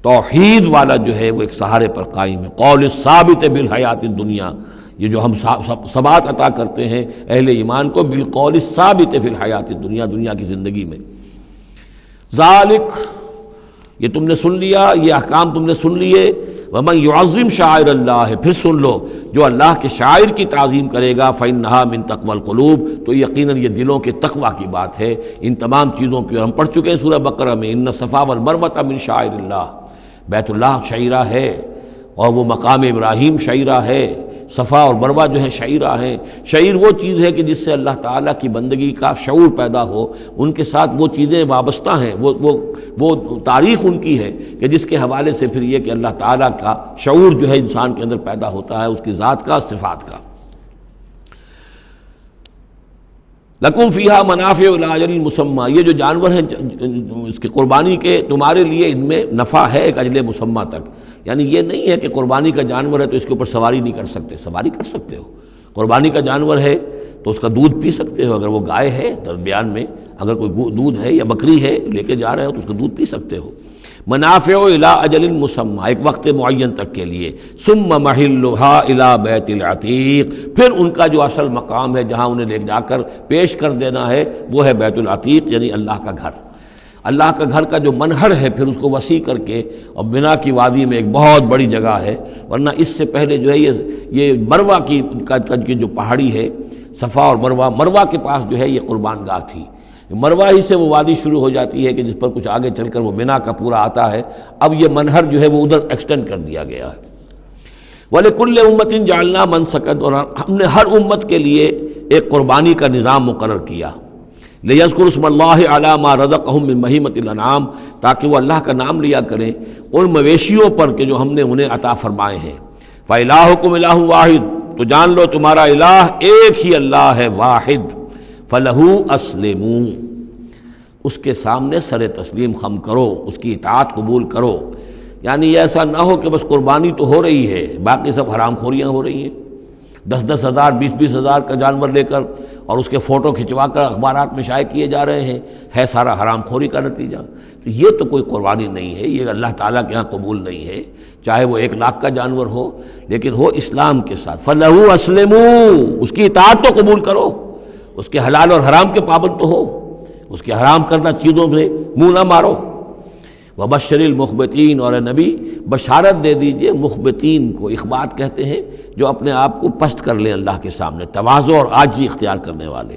توحید والا جو ہے وہ ایک سہارے پر قائم ہے۔ قول ثابت بالحیات الدنیا، یہ جو ہم ثبات عطا کرتے ہیں اہل ایمان کو، بالقول الثابت فی الحیات الدنیا، دنیا کی زندگی میں۔ ذالک، یہ تم نے سن لیا، یہ احکام تم نے سن لیے۔ ومن یعظم شعائر اللہ، پھر سن لو جو اللہ کے شاعر کی تعظیم کرے گا، فإنہا من تقوی القلوب، تو یقیناً یہ دلوں کے تقوی کی بات ہے۔ ان تمام چیزوں کی ہم پڑھ چکے ہیں سورہ بقرہ میں، ان الصفا والمروۃ من شعائر اللہ، بیت اللہ شعیرہ ہے، اور وہ مقام ابراہیم شعیرہ ہے، صفا اور مروہ جو ہے شعیرہ ہیں۔ شعیر وہ چیز ہے کہ جس سے اللہ تعالیٰ کی بندگی کا شعور پیدا ہو، ان کے ساتھ وہ چیزیں وابستہ ہیں، وہ تاریخ ان کی ہے کہ جس کے حوالے سے پھر یہ کہ اللہ تعالیٰ کا شعور جو ہے انسان کے اندر پیدا ہوتا ہے، اس کی ذات کا، صفات کا۔ لکم فیہا منافع الی اجل مسمى، یہ جو جانور ہیں اس کی قربانی کے، تمہارے لیے ان میں نفع ہے ایک اجل مسمى تک، یعنی یہ نہیں ہے کہ قربانی کا جانور ہے تو اس کے اوپر سواری نہیں کر سکتے، سواری کر سکتے ہو۔ قربانی کا جانور ہے تو اس کا دودھ پی سکتے ہو، اگر وہ گائے ہے درمیان میں اگر کوئی دودھ ہے یا بکری ہے لے کے جا رہے ہو تو اس کا دودھ پی سکتے ہو۔ منافع الی اجل مسمى، ایک وقت معین تک کے لیے۔ ثم محلها الی بیت العتیق، پھر ان کا جو اصل مقام ہے جہاں انہیں لے جا کر پیش کر دینا ہے وہ ہے بیت العتیق، یعنی اللہ کا گھر۔ اللہ کا گھر کا جو منہر ہے پھر اس کو وسیع کر کے، اور بنا کی وادی میں ایک بہت بڑی جگہ ہے، ورنہ اس سے پہلے جو ہے یہ مروہ کی جو پہاڑی ہے، صفا اور مروہ کے پاس جو ہے یہ قربان گاہ تھی، مروہ ہی سے وہ وادی شروع ہو جاتی ہے کہ جس پر کچھ آگے چل کر وہ منا کا پورا آتا ہے، اب یہ منہر جو ہے وہ ادھر ایکسٹینڈ کر دیا گیا ہے۔ وَلِكُلِّ أُمَّةٍ جَعَلْنَا مَنسَكًا، اور ہم نے ہر امت کے لیے ایک قربانی کا نظام مقرر کیا، لِيَذْكُرُوا اسْمَ اللَّهِ عَلَىٰ مَا رَزَقَهُم مِّن بَهِيمَةِ الْأَنْعَامِ، تاکہ وہ اللہ کا نام لیا کریں ان مویشیوں پر کہ جو ہم نے انہیں عطا فرمائے ہیں۔ فَإِلَٰهُكُمْ إِلَٰهٌ وَاحِدٌ، تو جان لو تمہارا الہ ایک ہی اللہ ہے، واحد۔ فَلَهُ أَسْلِمُوا، اس کے سامنے سر تسلیم خم کرو، اس کی اطاعت قبول کرو۔ یعنی یہ ایسا نہ ہو کہ بس قربانی تو ہو رہی ہے، باقی سب حرام خوریاں ہو رہی ہیں، 10-10 ہزار 20-20 ہزار کا جانور لے کر اور اس کے فوٹو کھنچوا کر اخبارات میں شائع کیے جا رہے ہیں، ہے سارا حرام خوری کا نتیجہ۔ تو یہ تو کوئی قربانی نہیں ہے، یہ اللہ تعالیٰ کے ہاں قبول نہیں ہے، چاہے وہ 1 لاکھ کا جانور ہو لیکن ہو اسلام کے ساتھ۔ فَلَهُ أَسْلِمُوا، اس کی اطاعت تو قبول کرو، اس کے حلال اور حرام کے پابند تو ہو، اس کے حرام کردہ چیزوں سے منہ نہ مارو۔ وبشر المخبتین، اور اے نبی بشارت دے دیجئے مخبتین کو، اخبات کہتے ہیں جو اپنے آپ کو پست کر لیں اللہ کے سامنے، تواضع اور عاجزی اختیار کرنے والے۔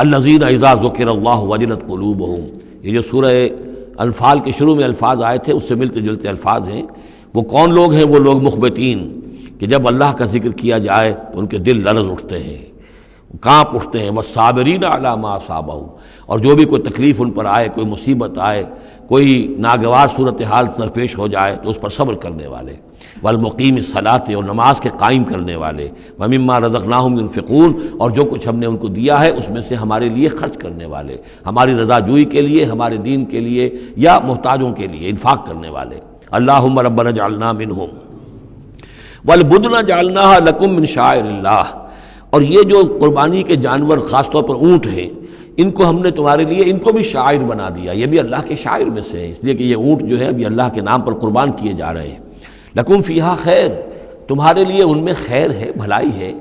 الذین اذا ذکر اللہ وجلت قلوبہم، یہ جو سورہ انفال کے شروع میں الفاظ آئے تھے اس سے ملتے جلتے الفاظ ہیں۔ وہ کون لوگ ہیں؟ وہ لوگ مخبتین کہ جب اللہ کا ذکر کیا جائے تو ان کے دل لرز اٹھتے ہیں، کانپ اٹھتے ہیں۔ والصابرین علی ما اصابہم، اور جو بھی کوئی تکلیف ان پر آئے، کوئی مصیبت آئے، کوئی ناگوار صورتحال درپیش ہو جائے تو اس پر صبر کرنے والے۔ والمقیم الصلاۃ، اور نماز کے قائم کرنے والے۔ ومما رزقناہم ينفقون، اور جو کچھ ہم نے ان کو دیا ہے اس میں سے ہمارے لیے خرچ کرنے والے، ہماری رضا جوئی کے لیے، ہمارے دین کے لیے یا محتاجوں کے لیے انفاق کرنے والے۔ اللہم ربنا اجعلنا منہم والبدن جعلناها لکم من شعائر اللہ، اور یہ جو قربانی کے جانور خاص طور پر اونٹ ہیں، ان کو ہم نے تمہارے لیے ان کو بھی شاعر بنا دیا، یہ بھی اللہ کے شاعر میں سے ہے، اس لیے کہ یہ اونٹ جو ہے ابھی اللہ کے نام پر قربان کیے جا رہے ہیں۔ لکم فیہا خیر، تمہارے لیے ان میں خیر ہے، بھلائی ہے۔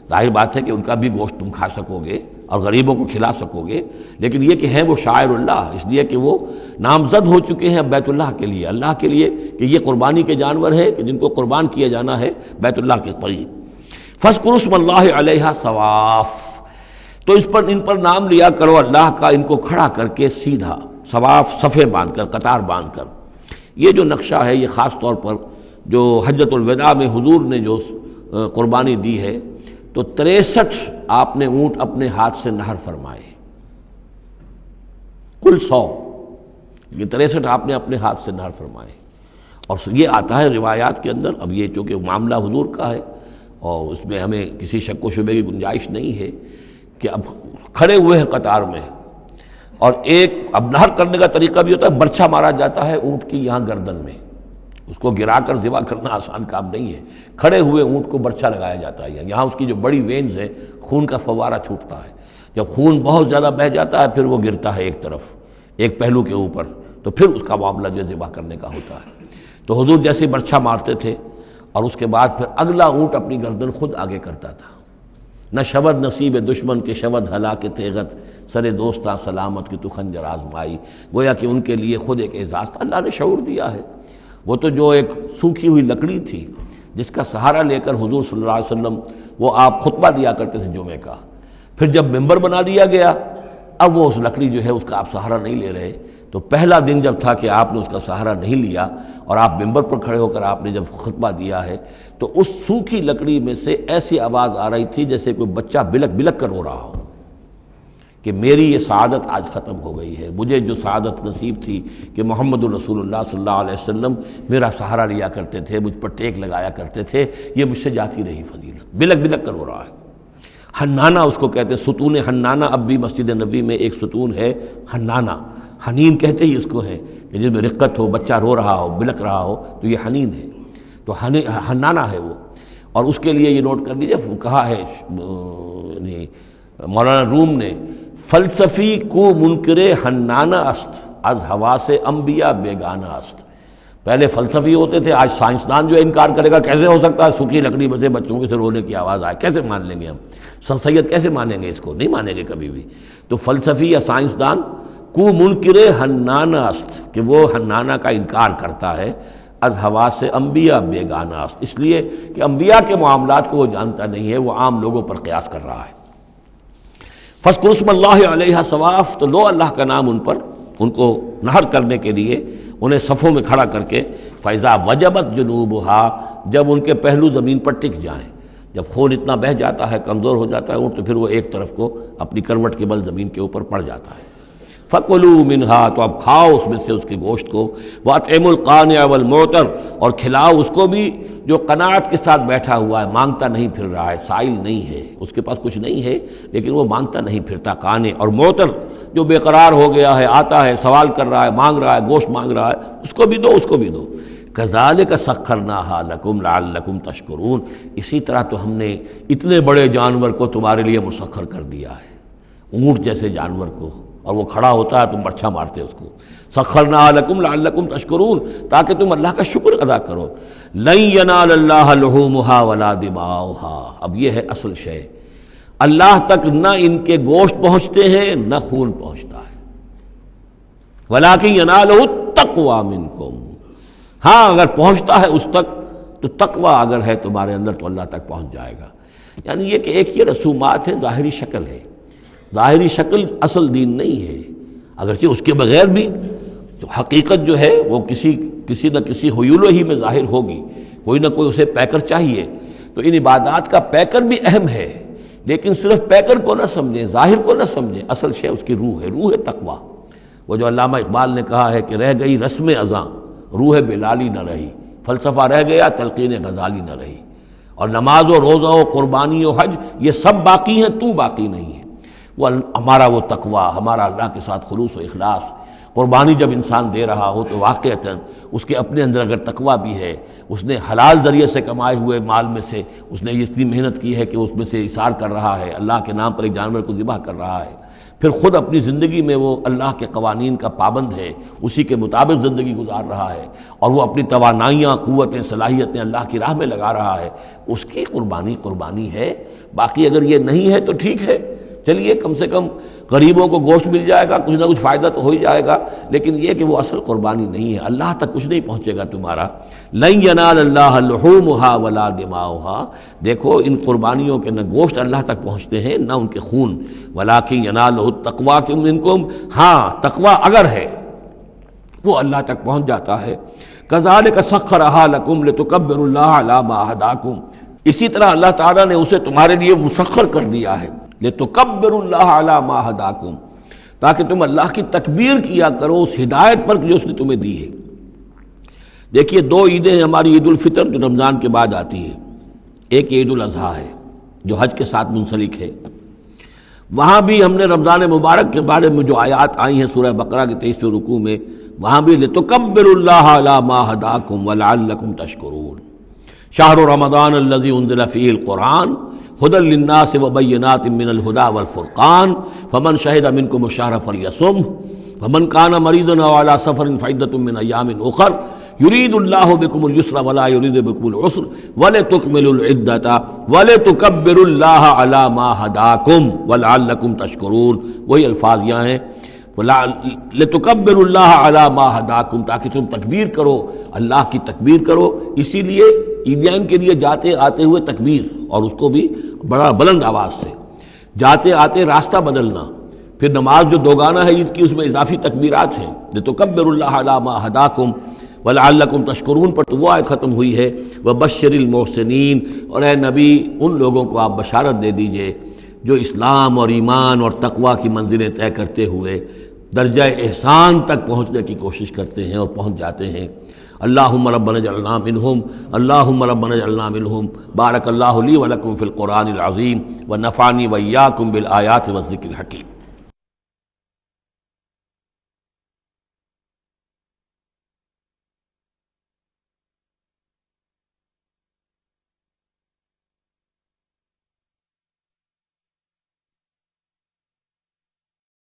ظاہر بات ہے کہ ان کا بھی گوشت تم کھا سکو گے اور غریبوں کو کھلا سکو گے، لیکن یہ کہ ہیں وہ شاعر اللہ، اس لیے کہ وہ نامزد ہو چکے ہیں بیت اللہ کے لیے، اللہ کے لیے کہ یہ قربانی کے جانور ہیں کہ جن کو قربان کیا جانا ہے بیت اللہ کے قریب۔ فاذکروا اسم اللہ علیہا صواف، تو ان پر نام لیا کرو اللہ کا، ان کو کھڑا کر کے سیدھا، صواف صفے باندھ کر، قطار باندھ کر۔ یہ جو نقشہ ہے یہ خاص طور پر جو حجۃ الوداع میں حضور نے جو قربانی دی ہے تو 63 آپ نے اونٹ اپنے ہاتھ سے نہر فرمائے، کل 100، یہ 63 آپ نے اپنے ہاتھ سے نہر فرمائے۔ اور یہ آتا ہے روایات کے اندر، اب یہ چونکہ معاملہ حضور کا ہے اور اس میں ہمیں کسی شک و شبے کی گنجائش نہیں ہے کہ اب کھڑے ہوئے ہیں قطار میں، اور ایک اب نہر کرنے کا طریقہ بھی ہوتا ہے، برچھا مارا جاتا ہے اونٹ کی یہاں گردن میں، اس کو گرا کر ذبح کرنا آسان کام نہیں ہے، کھڑے ہوئے اونٹ کو برچھا لگایا جاتا ہے، یہاں اس کی جو بڑی وینز ہے خون کا فوارہ چھوٹتا ہے، جب خون بہت زیادہ بہہ جاتا ہے پھر وہ گرتا ہے ایک طرف، ایک پہلو کے اوپر، تو پھر اس کا معاملہ جو ذبح کرنے کا ہوتا ہے۔ تو حضور جیسے برچھا مارتے تھے اور اس کے بعد پھر اگلا اونٹ اپنی گردن خود آگے کرتا تھا۔ نہ شود نصیب دشمن کے شود ہلاک تیغت، سر دوستاں سلامت کی تو خنجر آزمائی، گویا کہ ان کے لیے خود ایک اعزاز تھا، اللہ نے شعور دیا ہے۔ وہ تو جو ایک سوکھی ہوئی لکڑی تھی جس کا سہارا لے کر حضور صلی اللہ علیہ وسلم وہ آپ خطبہ دیا کرتے تھے جمعے کا، پھر جب ممبر بنا دیا گیا اب وہ اس لکڑی جو ہے اس کا آپ سہارا نہیں لے رہے، تو پہلا دن جب تھا کہ آپ نے اس کا سہارا نہیں لیا اور آپ ممبر پر کھڑے ہو کر آپ نے جب خطبہ دیا ہے تو اس سوکھی لکڑی میں سے ایسی آواز آ رہی تھی جیسے کوئی بچہ بلک بلک کر رو رہا ہو کہ میری یہ سعادت آج ختم ہو گئی ہے، مجھے جو سعادت نصیب تھی کہ محمد الرسول اللہ صلی اللہ علیہ وسلم میرا سہارا لیا کرتے تھے، مجھ پر ٹیک لگایا کرتے تھے، یہ مجھ سے جاتی رہی فضیلت، بلک بلک کر رو رہا ہے۔ حنانہ اس کو کہتے ہیں، ستون حنانہ، اب بھی مسجد نبی میں ایک ستون ہے حنانہ، حنین کہتے ہی اس کو ہے کہ جس میں رقت ہو، بچہ رو رہا ہو، بلک رہا ہو تو یہ حنین ہے، تو حنانہ ہے وہ۔ اور اس کے لیے یہ نوٹ کر لیجیے، کہا ہے مولانا روم نے، فلسفی کو منکر حنانہ است، از حواس انبیاء بیگانہ است۔ پہلے فلسفی ہوتے تھے، آج سائنسدان جو انکار کرے گا کیسے ہو سکتا ہے سوکھی لکڑی میں سے بچوں کے سے رونے کی آواز آئے، کیسے مان لیں گے ہم؟ سر سید کیسے مانیں گے اس کو؟ نہیں مانیں گے کبھی بھی۔ تو فلسفی یا سائنسدان کو منکر حنانہ است، کہ وہ حنانہ کا انکار کرتا ہے، از حواس انبیاء بیگانہ است، اس لیے کہ انبیاء کے معاملات کو وہ جانتا نہیں ہے، وہ عام لوگوں پر قیاس کر رہا ہے۔ فاذکروا اسم اللہ علیہا صواف، تو لو اللہ کا نام ان پر، ان کو نہر کرنے کے لیے انہیں صفوں میں کھڑا کر کے، فَإِذَا وَجَبَتْ جُنُوبُهَا، جب ان کے پہلو زمین پر ٹک جائیں، جب خون اتنا بہہ جاتا ہے، کمزور ہو جاتا ہے اونٹ، تو پھر وہ ایک طرف کو اپنی کروٹ کے بل زمین کے اوپر پڑ جاتا ہے۔ فَكُلُوا مِنْهَا، تو اب کھاؤ اس میں سے اس کے گوشت کو، وَأَطْعِمُوا الْقَانِعَ وَالْمُعْتَرَ، اور کھلاؤ اس کو بھی جو قناعت کے ساتھ بیٹھا ہوا ہے، مانگتا نہیں پھر رہا ہے، سائل نہیں ہے، اس کے پاس کچھ نہیں ہے لیکن وہ مانگتا نہیں پھرتا، قانع، اور معتر جو بے قرار ہو گیا ہے، آتا ہے، سوال کر رہا ہے، مانگ رہا ہے، گوشت مانگ رہا ہے، اس کو بھی دو، اس کو بھی دو۔ کذالک سخرناھا لکم لعلکم تشکرون، اسی طرح تو ہم نے اتنے بڑے جانور کو تمہارے لیے مسخر کر دیا ہے، اونٹ جیسے جانور کو، اور وہ کھڑا ہوتا ہے تم برچھا مارتے اس کو، سخرناھا لکم لعلکم تشکرون، تاکہ تم اللہ کا شکر ادا کرو۔ لن ینال اللہ لحومھا ولا دماؤھا، اب یہ ہے اصل شے، اللہ تک نہ ان کے گوشت پہنچتے ہیں نہ خون پہنچتا ہے، ولیکن ینالہ التقوی منکم، ہاں اگر پہنچتا ہے اس تک تو تقوی اگر ہے تمہارے اندر تو اللہ تک پہنچ جائے گا۔ یعنی یہ کہ ایک یہ رسومات ہے، ظاہری شکل ہے، ظاہری شکل اصل دین نہیں ہے، اگرچہ اس کے بغیر بھی تو حقیقت جو ہے وہ کسی نہ کسی حیولو ہی میں ظاہر ہوگی، کوئی نہ کوئی اسے پیکر چاہیے، تو ان عبادات کا پیکر بھی اہم ہے، لیکن صرف پیکر کو نہ سمجھیں، ظاہر کو نہ سمجھیں، اصل شے اس کی روح ہے، روح تقوی۔ وہ جو علامہ اقبال نے کہا ہے کہ رہ گئی رسم اذاں روح بلالی نہ رہی، فلسفہ رہ گیا تلقین غزالی نہ رہی، اور نماز و روزہ و قربانی و حج یہ سب باقی ہیں، تو باقی نہیں ہے۔ وہ ہمارا وہ تقوی، ہمارا اللہ کے ساتھ خلوص و اخلاص، قربانی جب انسان دے رہا ہو تو واقعتاً اس کے اپنے اندر اگر تقوی بھی ہے، اس نے حلال ذریعے سے کمائے ہوئے مال میں سے اس نے اتنی محنت کی ہے کہ اس میں سے اثار کر رہا ہے، اللہ کے نام پر ایک جانور کو ذبح کر رہا ہے، پھر خود اپنی زندگی میں وہ اللہ کے قوانین کا پابند ہے، اسی کے مطابق زندگی گزار رہا ہے، اور وہ اپنی توانائیاں، قوتیں، صلاحیتیں اللہ کی راہ میں لگا رہا ہے، اس کی قربانی ہے۔ باقی اگر یہ نہیں ہے تو ٹھیک ہے، چلیے کم سے کم غریبوں کو گوشت مل جائے گا، کچھ نہ کچھ فائدہ تو ہو ہی جائے گا، لیکن یہ کہ وہ اصل قربانی نہیں ہے، اللہ تک کچھ نہیں پہنچے گا تمہارا۔ لن ینال اللہ لحومھا ولا دماؤھا، دیکھو ان قربانیوں کے نہ گوشت اللہ تک پہنچتے ہیں نہ ان کے خون، ولکن ینالہ التقوی منکم، ہاں تقوی اگر ہے وہ اللہ تک پہنچ جاتا ہے۔ کذالک سخرھا لکم لتکبروا اللہ علی ما ھداکم، اسی طرح اللہ تعالیٰ نے اسے تمہارے لیے مسخر کر دیا ہے، لتکبروا اللہ علی ما ھداکم، تاکہ تم اللہ کی تکبیر کیا کرو اس ہدایت پر جو اس نے تمہیں دی ہے۔ دیکھیے دو عیدیں ہیں ہماری، عید الفطر جو رمضان کے بعد آتی ہے، ایک عید الاضحیٰ ہے جو حج کے ساتھ منسلک ہے، وہاں بھی ہم نے رمضان مبارک کے بارے میں جو آیات آئی ہیں سورہ بقرہ کے 23ویں رکوع میں، وہاں بھی لتکبروا اللہ علی ما ھداکم ولعلکم تشکرون، شہر رمضان الذی انزل فیہ القرآن ھدی للناس وبینات من الھدی والفرقان فمن شہد منکم الشہر فلیصمہ فمن کان مریضا او علی سفر فعدۃ من ایام اخر یرید اللہ بکم الیسر ولا یرید بکم العسر ولتکملوا العدۃ ولتکبروا اللہ علی ما ھداکم ولعلکم تشکرون، وہی الفاظ یہاں ہیں، لتکبروا اللہ علی ما ھداکم، تاکہ تم تکبیر کرو، اللہ کی تکبیر کرو۔ اسی لیے عیدیان کے لیے جاتے آتے ہوئے تکبیر، اور اس کو بھی بڑا بلند آواز سے، جاتے آتے راستہ بدلنا، پھر نماز جو دوگانہ ہے عید کی اس میں اضافی تکبیرات ہیں، لتکبروا اللہ علی ما ھداکم ولعلکم تشکرون پر تو وہ آیت ختم ہوئی ہے، وبشر المحسنین، اور اے نبی ان لوگوں کو آپ بشارت دے دیجئے جو اسلام اور ایمان اور تقوی کی منزلیں طے کرتے ہوئے درجہ احسان تک پہنچنے کی کوشش کرتے ہیں اور پہنچ جاتے ہیں۔ اللہم ربنا اجعلنا منہم، اللہم ربنا اجعلنا منہم۔ بارک اللہ لی ولکم فی القرآن العظیم ونفعنی وإیاکم بالآیات والذکر الحکیم۔